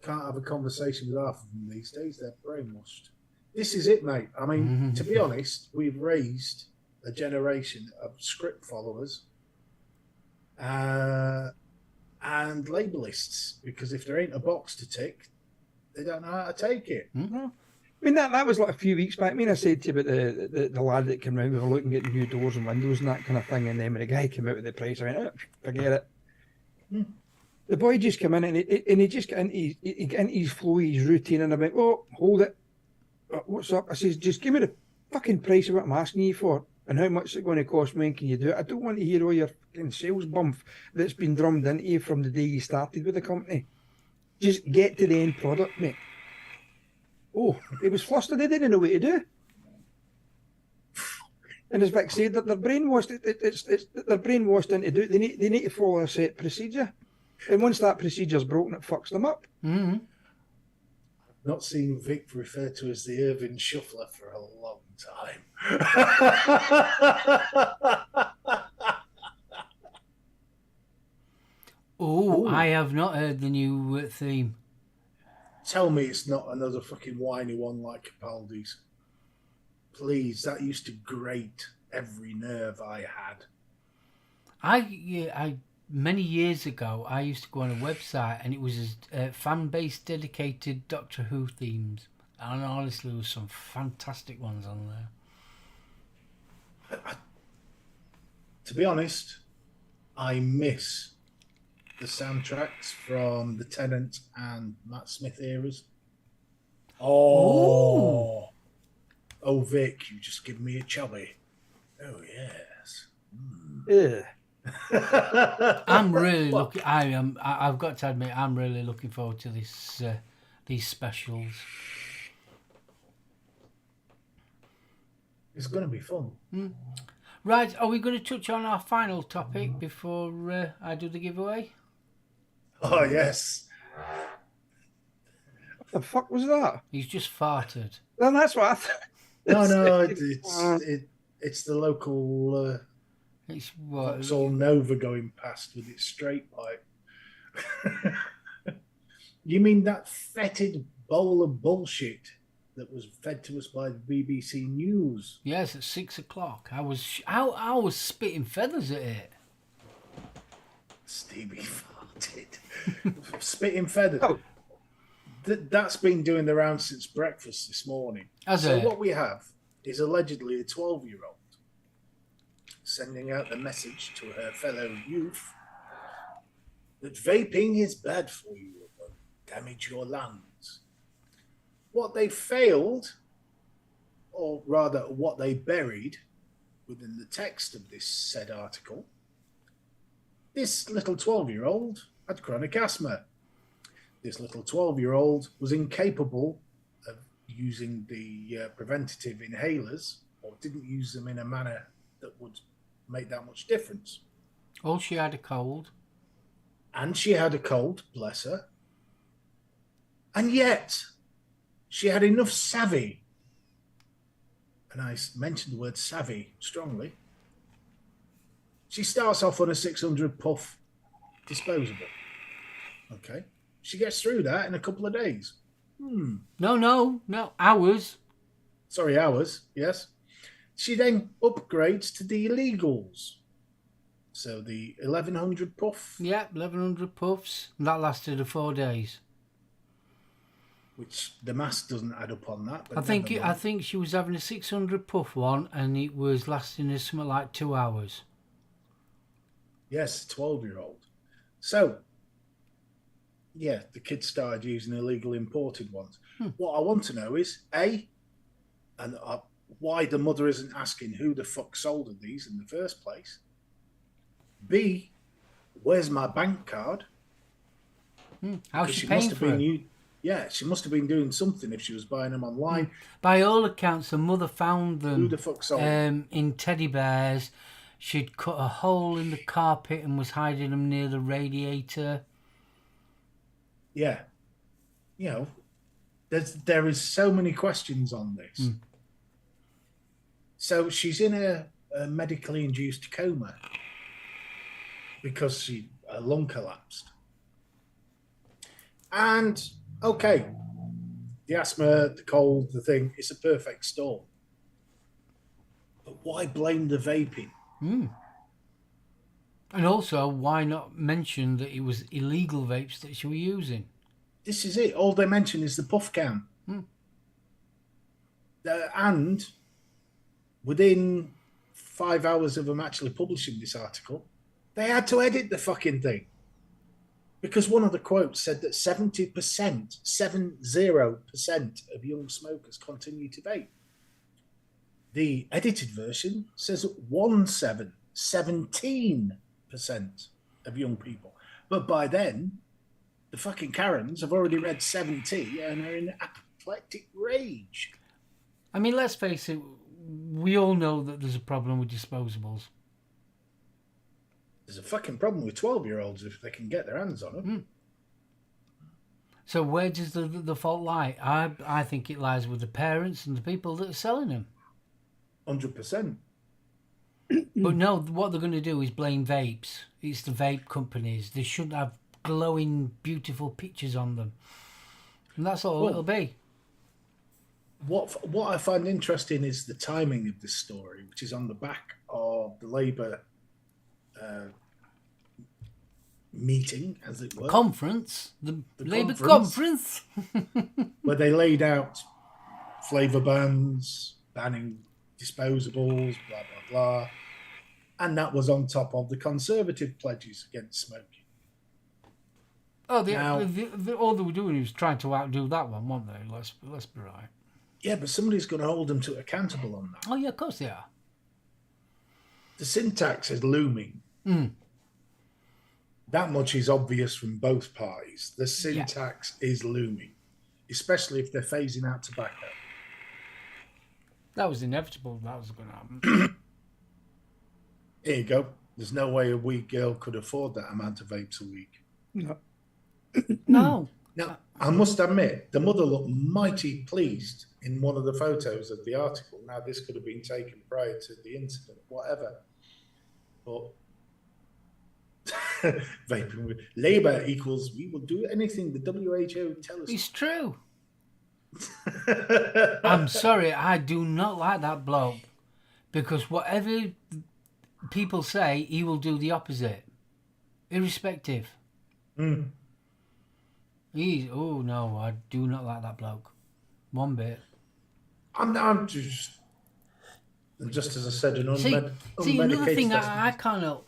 Can't have a conversation with half of them these days. They're brainwashed. This is it, mate. I mean, to be honest, we've raised a generation of script followers and labelists, because if there ain't a box to tick, they don't know how to take it. Mm-hmm. I mean, that was like a few weeks back. I mean, I said to you about the lad that came round, we were looking at new doors and windows and that kind of thing, and then when the guy came out with the price, I went, "Oh, forget it." The boy just came in and he just got into his flow, his routine, and I went, "Oh, hold it. What's up?" I says, "Just give me the fucking price of what I'm asking you for and how much it's going to cost me, and can you do it? I don't want to hear all your fucking sales bump that's been drummed into you from the day you started with the company. Just get to the end product, mate." Oh, he was flustered. They didn't know what to do. And as Vic said, that they're brainwashed. They're brainwashed into do. They need to follow a set procedure, and once that procedure's broken, it fucks them up. I've not seen Vic referred to as the Irving Shuffler for a long time. Oh, Ooh. I have not heard the new theme. Tell me it's not another fucking whiny one like Capaldi's. Please, that used to grate every nerve I had. I many years ago, I used to go on a website and it was a fan base dedicated Doctor Who themes. And honestly, there was some fantastic ones on there. To be honest, I miss the soundtracks from the Tennant and Matt Smith eras. Oh, oh, Vic, you just give me a chubby. Oh yes. Yeah. I'm really looking. I've got to admit, I'm really looking forward to this. These specials. It's going to be fun. Right, are we going to touch on our final topic before I do the giveaway? Oh yes. What the fuck was that? He's just farted. Well, that's what I thought. No, it's the local It's what? Vauxhall Nova going past with its straight pipe. You mean that fetid bowl of bullshit that was fed to us by the BBC News? Yes, at 6 o'clock. I was spitting feathers at it. Stevie farted. Spitting feathers. Oh. That's been doing the rounds since breakfast this morning. So what we have is allegedly a 12-year-old sending out the message to her fellow youth that vaping is bad for you, it will damage your lungs. What they failed, or rather what they buried within the text of this said article, this little 12-year-old had chronic asthma. This little 12-year-old was incapable of using the preventative inhalers, or didn't use them in a manner that would make that much difference. Oh, she had a cold. And she had a cold, bless her. And yet, she had enough savvy, and I mentioned the word savvy strongly. She starts off on a 600 puff disposable. Okay. She gets through that in a couple of days. No, hours. Sorry, hours, yes. She then upgrades to the illegals. So the 1100 puff. Yeah, 1100 puffs. And that lasted 4 days. Which the mass doesn't add up on that. But I think she was having a 600 puff one and it was lasting her something like 2 hours. Yes, 12-year-old. So, yeah, the kids started using illegal imported ones. What I want to know is, A, and why the mother isn't asking who the fuck sold her these in the first place. B, where's my bank card? How's she paying for it? Yeah, she must have been doing something if she was buying them online. By all accounts, the mother found them Who the fuck sold them? in teddy bears. She'd cut a hole in the carpet and was hiding them near the radiator. Yeah. You know, there is so many questions on this. So she's in a medically induced coma because her lung collapsed. And, okay, the asthma, the cold, the thing, it's a perfect storm. But why blame the vaping? And also, why not mention that it was illegal vapes that she was using? This is it. All they mention is the puff count. And within 5 hours of them actually publishing this article, they had to edit the fucking thing. Because one of the quotes said that 70% of young smokers continue to vape. The edited version says 17% of young people. But by then, the fucking Karens have already read 70 and are in apoplectic rage. I mean, let's face it, we all know that there's a problem with disposables. There's a fucking problem with 12-year-olds if they can get their hands on them. So where does the fault lie? I think it lies with the parents and the people that are selling them. 100%. But no, what they're going to do is blame vapes. It's the vape companies. They shouldn't have glowing, beautiful pictures on them. And that's all it'll be. What I find interesting is the timing of this story, which is on the back of the Labour meeting, as it were. Conference. The Labour conference. Where they laid out flavour bans, banning disposables, blah, blah, blah. And that was on top of the Conservative pledges against smoking. Oh, all they were doing was trying to outdo that one, weren't they? Let's be right. Yeah, but somebody's going to hold them to accountable on that. Oh, yeah, of course they are. The syntax is looming. That much is obvious from both parties. The syntax is looming, especially if they're phasing out tobacco. That was inevitable. That was going to happen. Here you go. There's no way a weak girl could afford that amount of vapes a week. No. Now, I must admit, the mother looked mighty pleased in one of the photos of the article. Now, this could have been taken prior to the incident, whatever. But vaping with Labour equals we will do anything the WHO tells us. It's true. I'm sorry, I do not like that bloke. Because whatever people say, he will do the opposite. Irrespective. Oh no, I do not like that bloke. One bit. I'm just as I said, an See, another thing I kind of...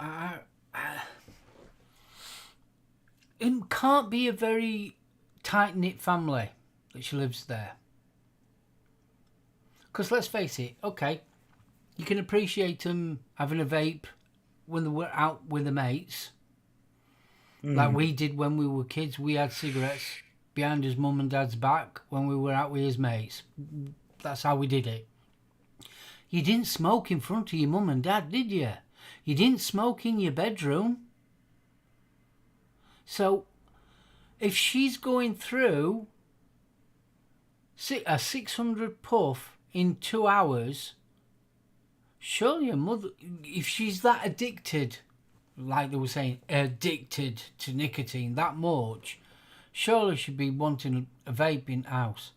It can't be a very tight-knit family that she lives there. Because let's face it, okay, you can appreciate them having a vape when they were out with their mates. Like we did when we were kids. We had cigarettes behind his mum and dad's back when we were out with his mates. That's how we did it. You didn't smoke in front of your mum and dad, did you? You didn't smoke in your bedroom. So, if she's going through a 600 puff in 2 hours, surely your mother, if she's that addicted, like they were saying, addicted to nicotine that much, surely she'd be wanting a vape in the house.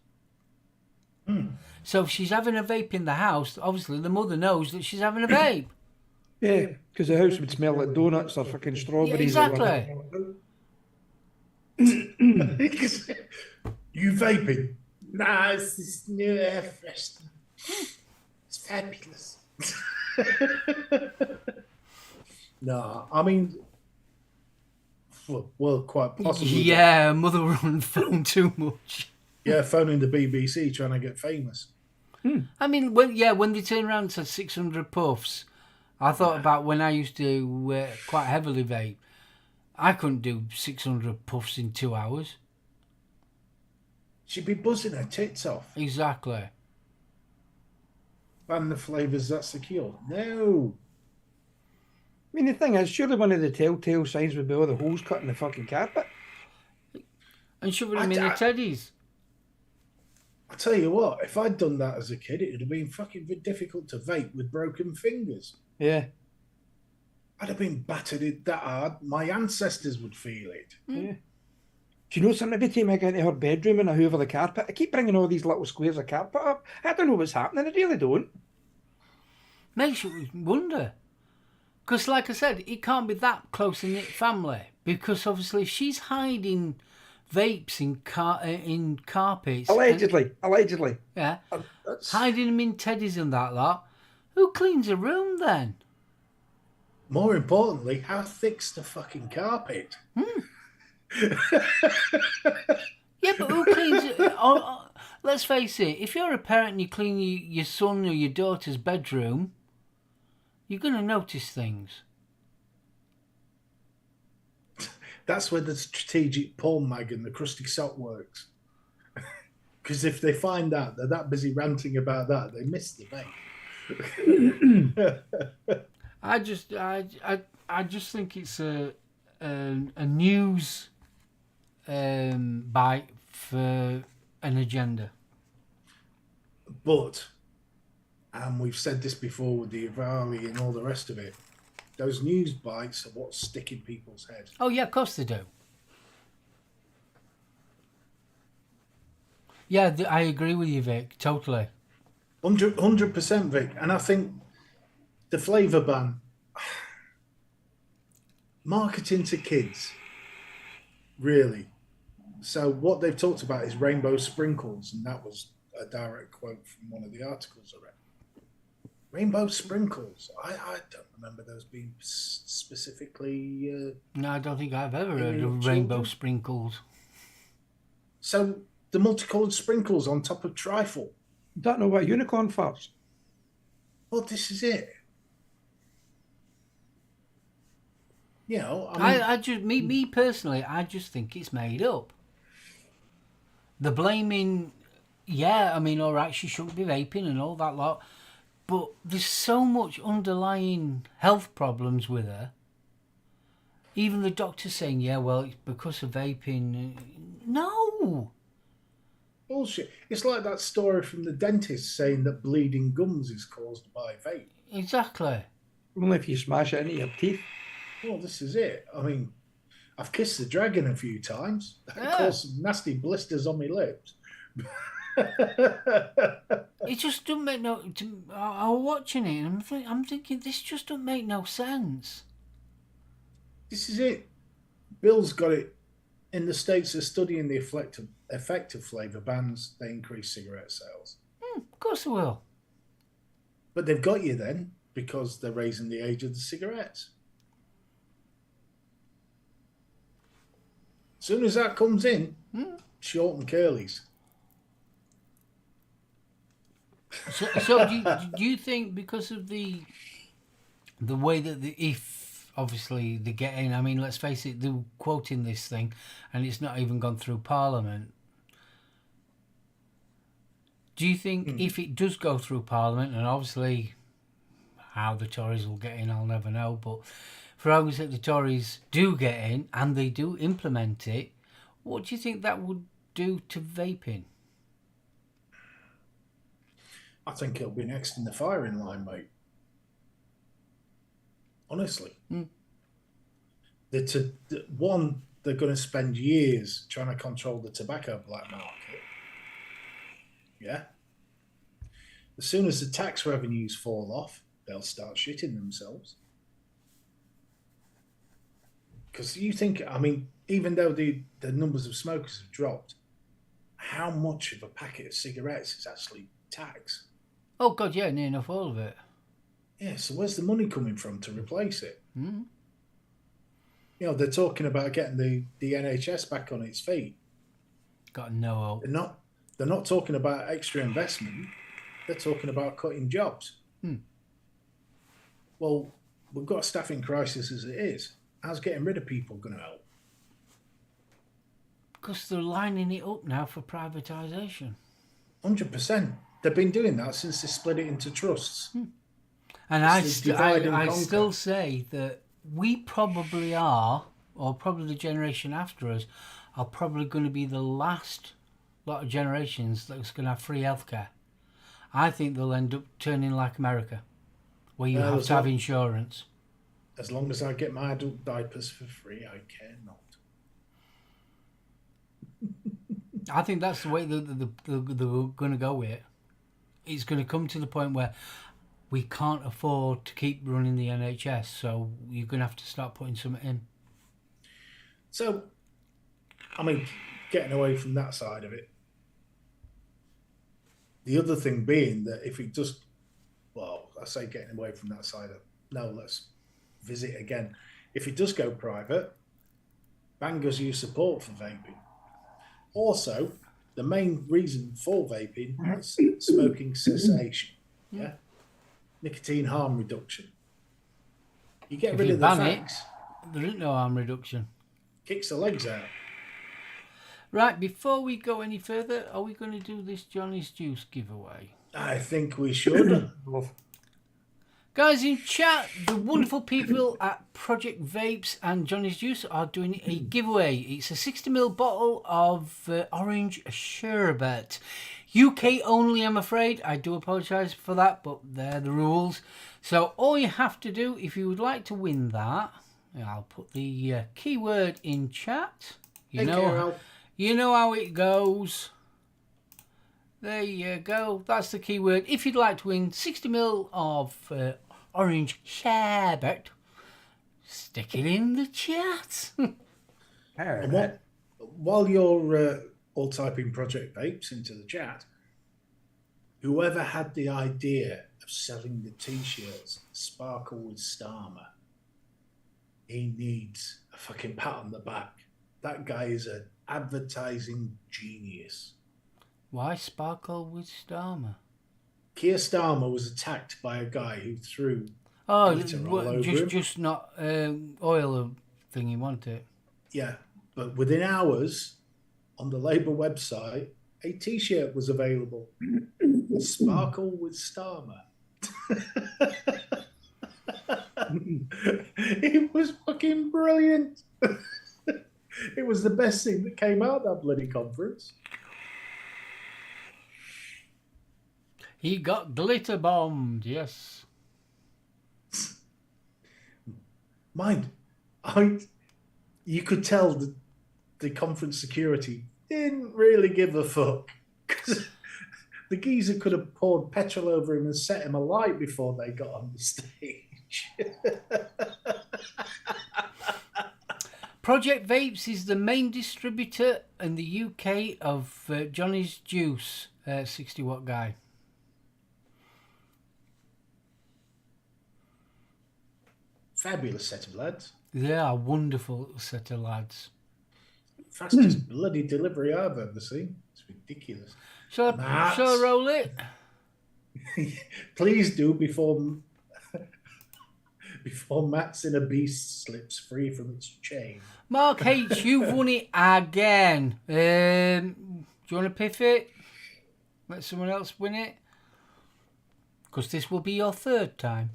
So if she's having a vape in the house, obviously the mother knows that she's having a vape. Yeah, because the house would smell like donuts or fucking strawberries. Yeah, exactly. You vaping? Nah, it's this new air freshener. It's fabulous. No, I mean, well, quite possibly. Yeah, mother were on the phone too much. Yeah, phoning the BBC trying to get famous. I mean, when they turn around and said 600 puffs, I thought about when I used to quite heavily vape. I couldn't do 600 puffs in 2 hours. She'd be buzzing her tits off. Exactly. Ban the flavours that secure. No. I mean, the thing is, surely one of the telltale signs would be all the holes cut in the fucking carpet. And shoving them in the teddies. I tell you what, if I'd done that as a kid, it would have been fucking difficult to vape with broken fingers. Yeah. I'd have been battered that hard. My ancestors would feel it. Yeah. Do you know something? Every time I get into her bedroom and I hoover the carpet, I keep bringing all these little squares of carpet up. I don't know what's happening. I really don't. Makes you wonder. Because, like I said, it can't be that close-knit family. Because, obviously, if she's hiding vapes in carpets... Allegedly. Yeah. Hiding them in teddies and that lot. Who cleans a room, then? More importantly, how thick's the fucking carpet? Yeah, but who cleans it? Let's face it, if you're a parent and you clean your son or your daughter's bedroom, you're going to notice things. That's where the strategic porn mag and the crusty sock works. Because if they find out they're that busy ranting about that, they miss the bait. I just think it's a news bite for an agenda. But, and we've said this before with the Avali and all the rest of it, those news bites are what's sticking people's heads. Oh, yeah, of course they do. Yeah, I agree with you, Vic, totally. 100%, Vic. And I think the flavour ban, marketing to kids, really. So what they've talked about is rainbow sprinkles, and that was a direct quote from one of the articles I read. Rainbow sprinkles. I don't remember those being specifically... No, I don't think I've ever heard Children? of rainbow sprinkles. So the multicoloured sprinkles on top of trifle. Don't know what unicorn farts. Well, this is it. You know, I just me personally, I just think it's made up. The blaming, yeah, I mean, all right, she shouldn't be vaping and all that lot, but there's so much underlying health problems with her. Even the doctor saying, yeah, well, it's because of vaping. No. bullshit. It's like that story from the dentist saying that bleeding gums is caused by vape. Exactly. Only if you smash it into your teeth. Well, this is it. I mean, I've kissed the dragon a few times. That Yeah. caused some nasty blisters on my lips. It just doesn't make no... I was watching it and I'm thinking, this just doesn't make no sense. This is it. Bill's got it. In the States, they're studying the effect of flavour bans. They increase cigarette sales. Of course they will. But they've got you then because they're raising the age of the cigarettes. As soon as that comes in, short and curlies. So do you think because of the way that if obviously they get in, I mean, let's face it, they're quoting this thing and it's not even gone through Parliament. Do you think if it does go through Parliament, and obviously how the Tories will get in, I'll never know, but for argument's sake, the Tories do get in and they do implement it, what do you think that would do to vaping? I think it'll be next in the firing line, mate. Honestly. They're going to spend years trying to control the tobacco black market. Yeah. As soon as the tax revenues fall off, they'll start shitting themselves. Because you think, I mean, even though the numbers of smokers have dropped, how much of a packet of cigarettes is actually tax? Oh, God, yeah, near enough all of it. Yeah, so where's the money coming from to replace it? Mm-hmm. You know, they're talking about getting the NHS back on its feet. Got no hope. They're not talking about extra investment. They're talking about cutting jobs. Well, we've got a staffing crisis as it is. How's getting rid of people going to help? Because they're lining it up now for privatisation. 100%. They've been doing that since they split it into trusts. And I divide and conquer. still say that we probably are, or probably the generation after us, are probably going to be the last lot of generations that's going to have free healthcare. I think they'll end up turning like America, where you have to have insurance. As long as I get my adult diapers for free, I care not. I think that's the way they're going to go with it. It's going to come to the point where we can't afford to keep running the NHS, so you're going to have to start putting something in. So, I mean, getting away from that side of it, the other thing being that if it just, well, I say getting away from that side of, no, let's visit again. If it does go private, bangers you support for vaping. Also, the main reason for vaping is smoking cessation. Yeah, nicotine harm reduction. You get rid of the fags. There isn't no harm reduction. Kicks the legs out. Right, before we go any further, are we going to do this Johnny's Juice giveaway? I think we should. Guys in chat, the wonderful people at Project Vapes and Johnny's Juice are doing a giveaway. It's a 60ml bottle of orange sherbet. UK only, I'm afraid. I do apologise for that, but they're the rules. So all you have to do, if you would like to win that, I'll put the keyword in chat. You know how it goes. There you go. That's the keyword. If you'd like to win 60ml of orange sherbet, stick it in the chat. And while you're all typing Project Vapes into the chat, whoever had the idea of selling the T-shirts Sparkle with Starmer, he needs a fucking pat on the back. That guy is an advertising genius. Why Sparkle with Starmer? Keir Starmer was attacked by a guy who threw glitter all over him. Just not oil thingy, wasn't it? Yeah, but within hours, on the Labour website, a T-shirt was available. Sparkle with Starmer. It was fucking brilliant. It was the best thing that came out of that bloody conference. He got glitter bombed, yes. Mind, you could tell the conference security didn't really give a fuck. Because the geezer could have poured petrol over him and set him alight before they got on the stage. Project Vapes is the main distributor in the UK of Johnny's Juice, 60-watt guy. Fabulous set of lads. They are a wonderful set of lads. Fastest bloody delivery I've ever seen. It's ridiculous. Shall I roll it? Please do before Matt's inner beast slips free from its chain. Mark H, you've won it again. Do you want to piff it? Let someone else win it? Because this will be your third time.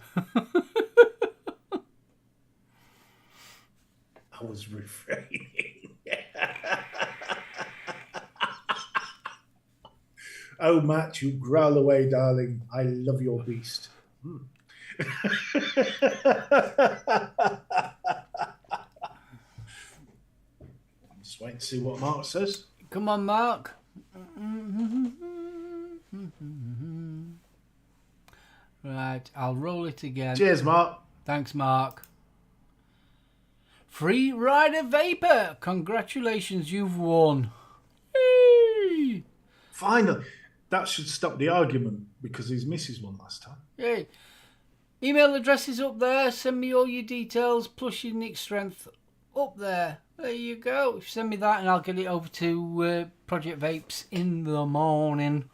I was refraining. Oh, Matt, you growl away, darling. I love your beast. I'm just waiting to see what Mark says. Come on, Mark. Right, I'll roll it again. Cheers, Mark. Thanks, Mark. Free Rider Vapor. Congratulations, you've won. Yay! Finally. That should stop the argument because his missus won last time. Yay. Email address is up there. Send me all your details plus your nick strength up there. There you go. Send me that and I'll get it over to Project Vapes in the morning.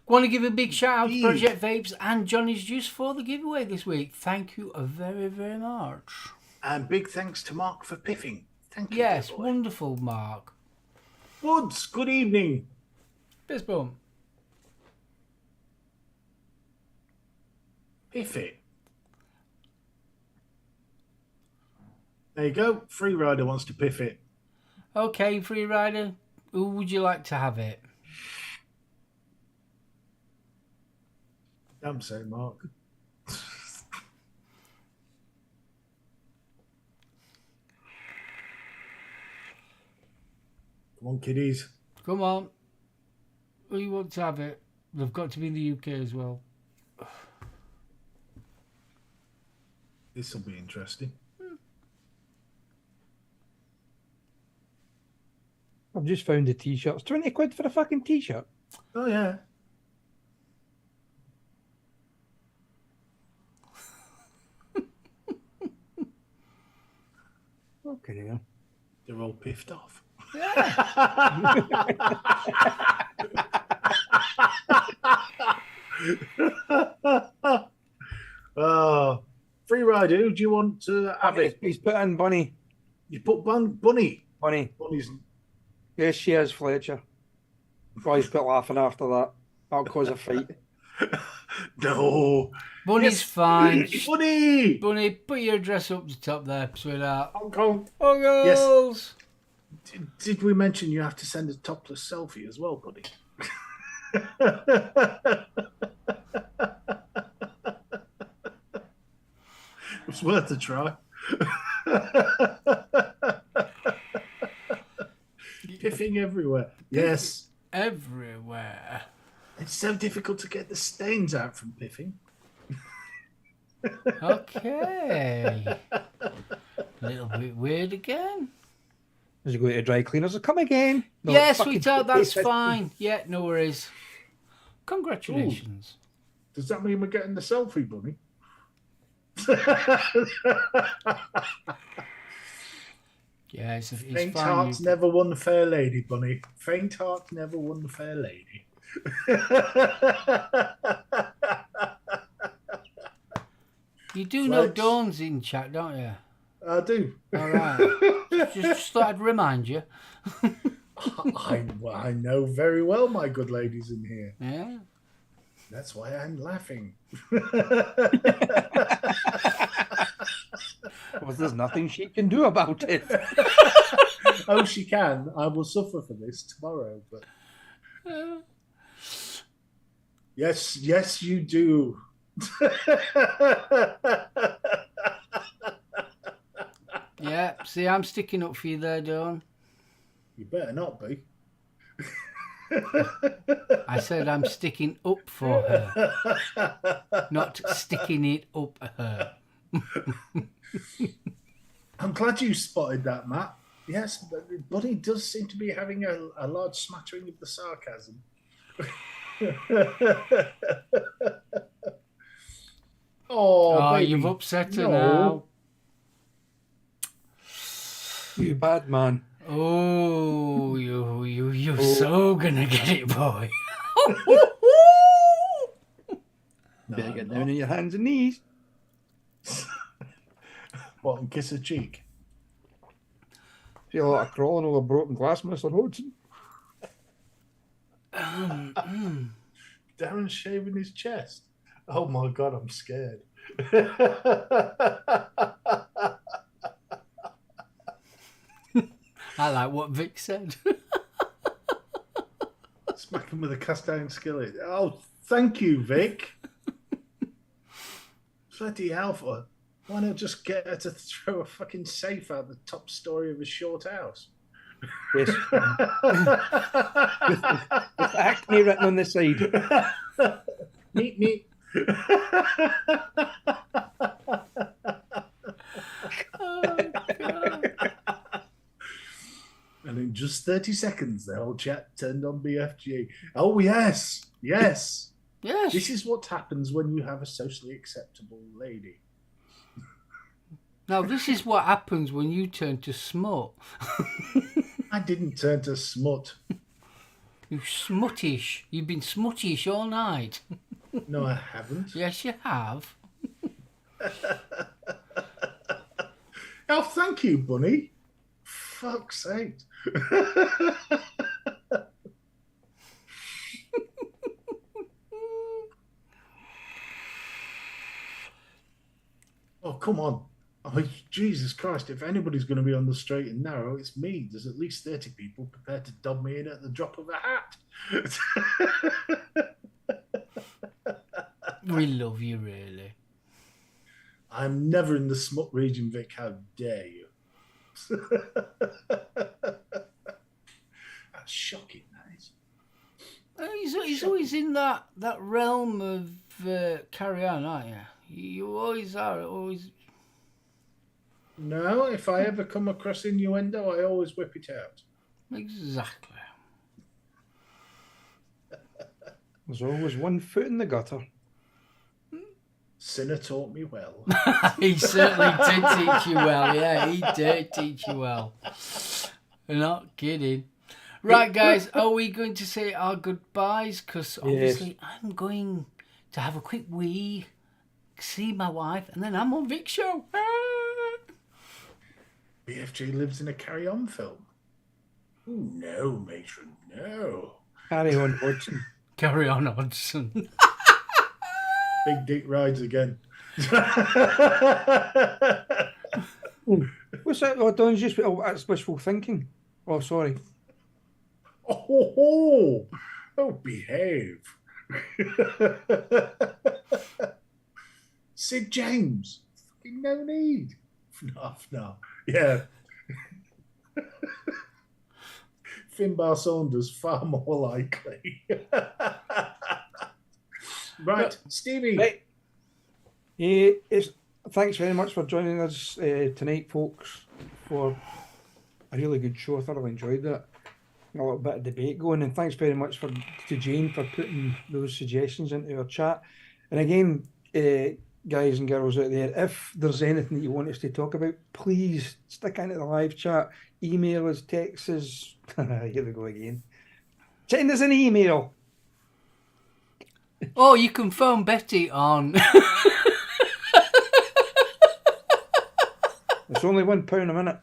Want to give a big shout out to Project Vapes and Johnny's Juice for the giveaway this week. Thank you very, very much. And big thanks to Mark for piffing. Thank you. Yes, wonderful, Mark. Woods, good evening. Biz bum. Piff it. There you go. Free Rider wants to piff it. Okay, Free Rider. Who would you like to have it? Damn so, Mark. Come on, kiddies. Come on. Who you want to have it? They've got to be in the UK as well. This will be interesting. I've just found the T-shirts. 20 quid for a fucking T-shirt. Oh, yeah. Okay, yeah. They're all piffed off. Oh, Free Rider, who do you want to have it? He's put in Bunny. You put Bunny. Bunny's... Yes, she is, Fletcher. Boys put laughing after that. That'll cause a fight. No. Bunny's Yes, fine. Bunny. Bunny, put your address up the top there, sweetheart. Hong Kong. Oh, girls! Did we mention you have to send a topless selfie as well, buddy? It was worth a try. Piffing everywhere. Yes. Everywhere. It's so difficult to get the stains out from piffing. Okay. A little bit weird again. As you go to dry cleaners, they come again. No, Yeah, fucking sweetheart, that's piss. fine. Yeah, no worries. Congratulations. Does that mean we're getting the selfie, Bunny? Yeah, it's Faint fine. hearts never won the fair lady, Bunny. Faint hearts never won the fair lady. You do know Flex. Dawn's in chat, don't you? I do. All right. just thought I'd remind you. I know very well my good lady's in here. Yeah. That's why I'm laughing. Well, there's nothing she can do about it. Oh, she can. I will suffer for this tomorrow. But yes, you do. Yeah, see, I'm sticking up for you there, Dawn. You better not be. I said I'm sticking up for her, not sticking it up her. I'm glad you spotted that, Matt. Yes, but Bunny does seem to be having a large smattering of the sarcasm. Oh, baby. You've upset her No. now. You bad man. Oh, you're so gonna get it, boy. Better get down on your hands and knees. What, and kiss her cheek? Feel like crawling over broken glass, Mr. Hodgson. Darren's shaving his chest. Oh my God, I'm scared. I like what Vic said. Smack him with a cast iron skillet. Oh, thank you, Vic. Bloody alpha. Why not just get her to throw a fucking safe out the top story of his short house? Yes. with acne written on the side. Meet. Oh, God. And in just 30 seconds, the whole chat turned on BFG. Oh, yes. Yes. This is what happens when you have a socially acceptable lady. Now, this is what happens when you turn to smut. I didn't turn to smut. You smuttish. You've been smuttish all night. No, I haven't. Yes, you have. Oh, thank you, Bunny. Fuck's sake. Oh, come on. Oh, Jesus Christ. If anybody's going to be on the straight and narrow, it's me. There's at least 30 people prepared to dob me in at the drop of a hat. We love you, really. I'm never in the smut region, Vic. How dare you? That's shocking, that is. He's always in that realm of carry on, aren't you? You always are. Always. No, if I ever come across innuendo, I always whip it out. Exactly. There's always one foot in the gutter. Sinner taught me well. He certainly did teach you well. Yeah, he did teach you well. Not kidding. Right, guys, are we going to say our goodbyes? Because obviously I'm going to have a quick wee, see my wife, and then I'm on Vic's show. BFG lives in a carry-on film. Ooh, no, matron, no. Carry on, Hodgson. Carry on, Hodgson. Big dick rides again. What's that? Oh, Don's just. Oh, that's wishful thinking. Oh, sorry. Oh, behave. Sid James. Fucking no need. No. Yeah. Finbar Saunders, far more likely. Right, Stevie. Right. Thanks very much for joining us tonight, folks, for a really good show. I thoroughly enjoyed that. A little bit of debate going, and thanks very much to Jane for putting those suggestions into our chat. And again, guys and girls out there, if there's anything that you want us to talk about, please stick into the live chat. Email us, text us. Here we go again. Send us an email. Oh, you can phone Betty on. It's only £1 a minute.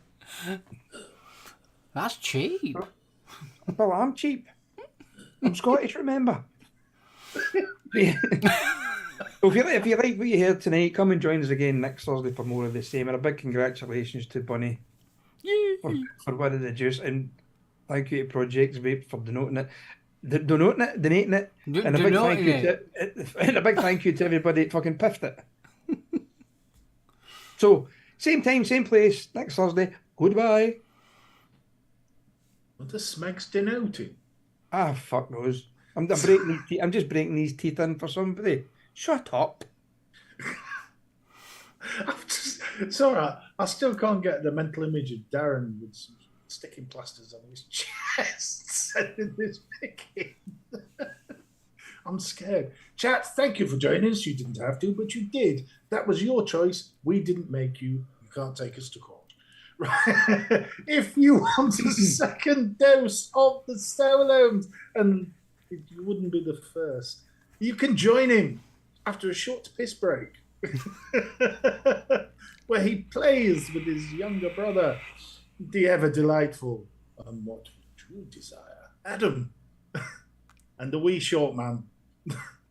That's cheap. Well, I'm cheap. I'm Scottish, remember. If you like what you heard tonight, come and join us again next Thursday for more of the same. And a big congratulations to Bunny for winning the juice. And thank you to Projects Vape for donating it. Donating it. And a big thank you to everybody that fucking piffed it. So, same time, same place, next Thursday. Goodbye. What does Smeg's denoting? Ah, fuck knows. I'm just breaking these teeth in for somebody. Shut up. It's all right. I still can't get the mental image of Darren with some sticking plasters on his chest sending this pic in. I'm scared. Chat, thank you for joining us. You didn't have to, but you did. That was your choice. We didn't make you. You can't take us to court. Right. If you want a second dose of the SoulOhms, and you wouldn't be the first, you can join him after a short piss break where he plays with his younger brother, the ever delightful and what we do desire, Adam, and the wee short man,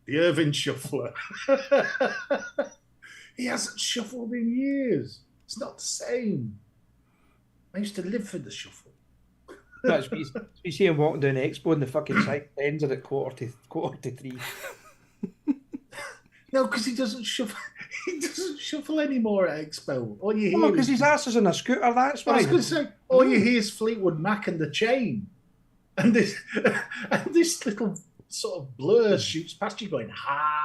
the Irving Shuffler. He hasn't shuffled in years. It's not the same. I used to live for the shuffle. That's we see him walking down the expo and the fucking side ends are at quarter to 3. No, because he doesn't shuffle. He doesn't shuffle anymore at expo. All you hear because his ass is on a scooter. That's why. I was going to say, all you hear is Fleetwood Mac and the Chain, and this little sort of blur shoots past you, going hi.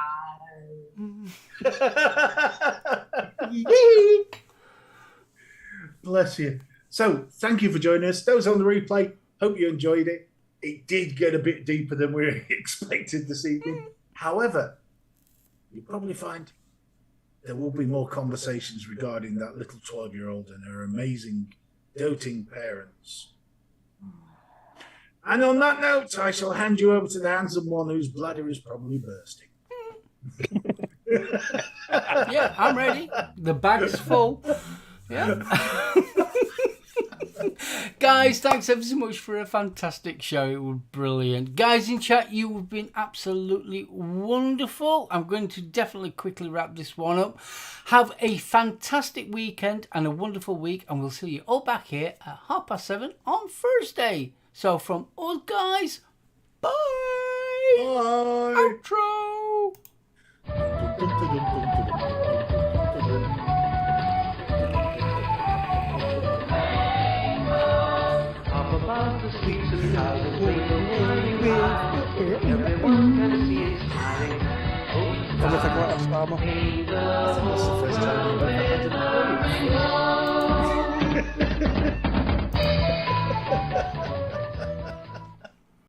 Bless you. So, thank you for joining us. Those on the replay, hope you enjoyed it. It did get a bit deeper than we expected this evening. However, you'll probably find there will be more conversations regarding that little 12-year-old and her amazing, doting parents. And on that note, I shall hand you over to the handsome one whose bladder is probably bursting. Yeah, I'm ready. The bag's full. Yeah. Guys, thanks ever so much for a fantastic show. It was brilliant. Guys in chat, you have been absolutely wonderful. I'm going to definitely quickly wrap this one up. Have a fantastic weekend and a wonderful week, and we'll see you all back here at 7:30 on Thursday. So from us guys, bye. Bye. Outro. About the streets of town and sing the word. Everyone can see it smiling. I'm with a glitter stammer. That's the first time I've ever had an audience.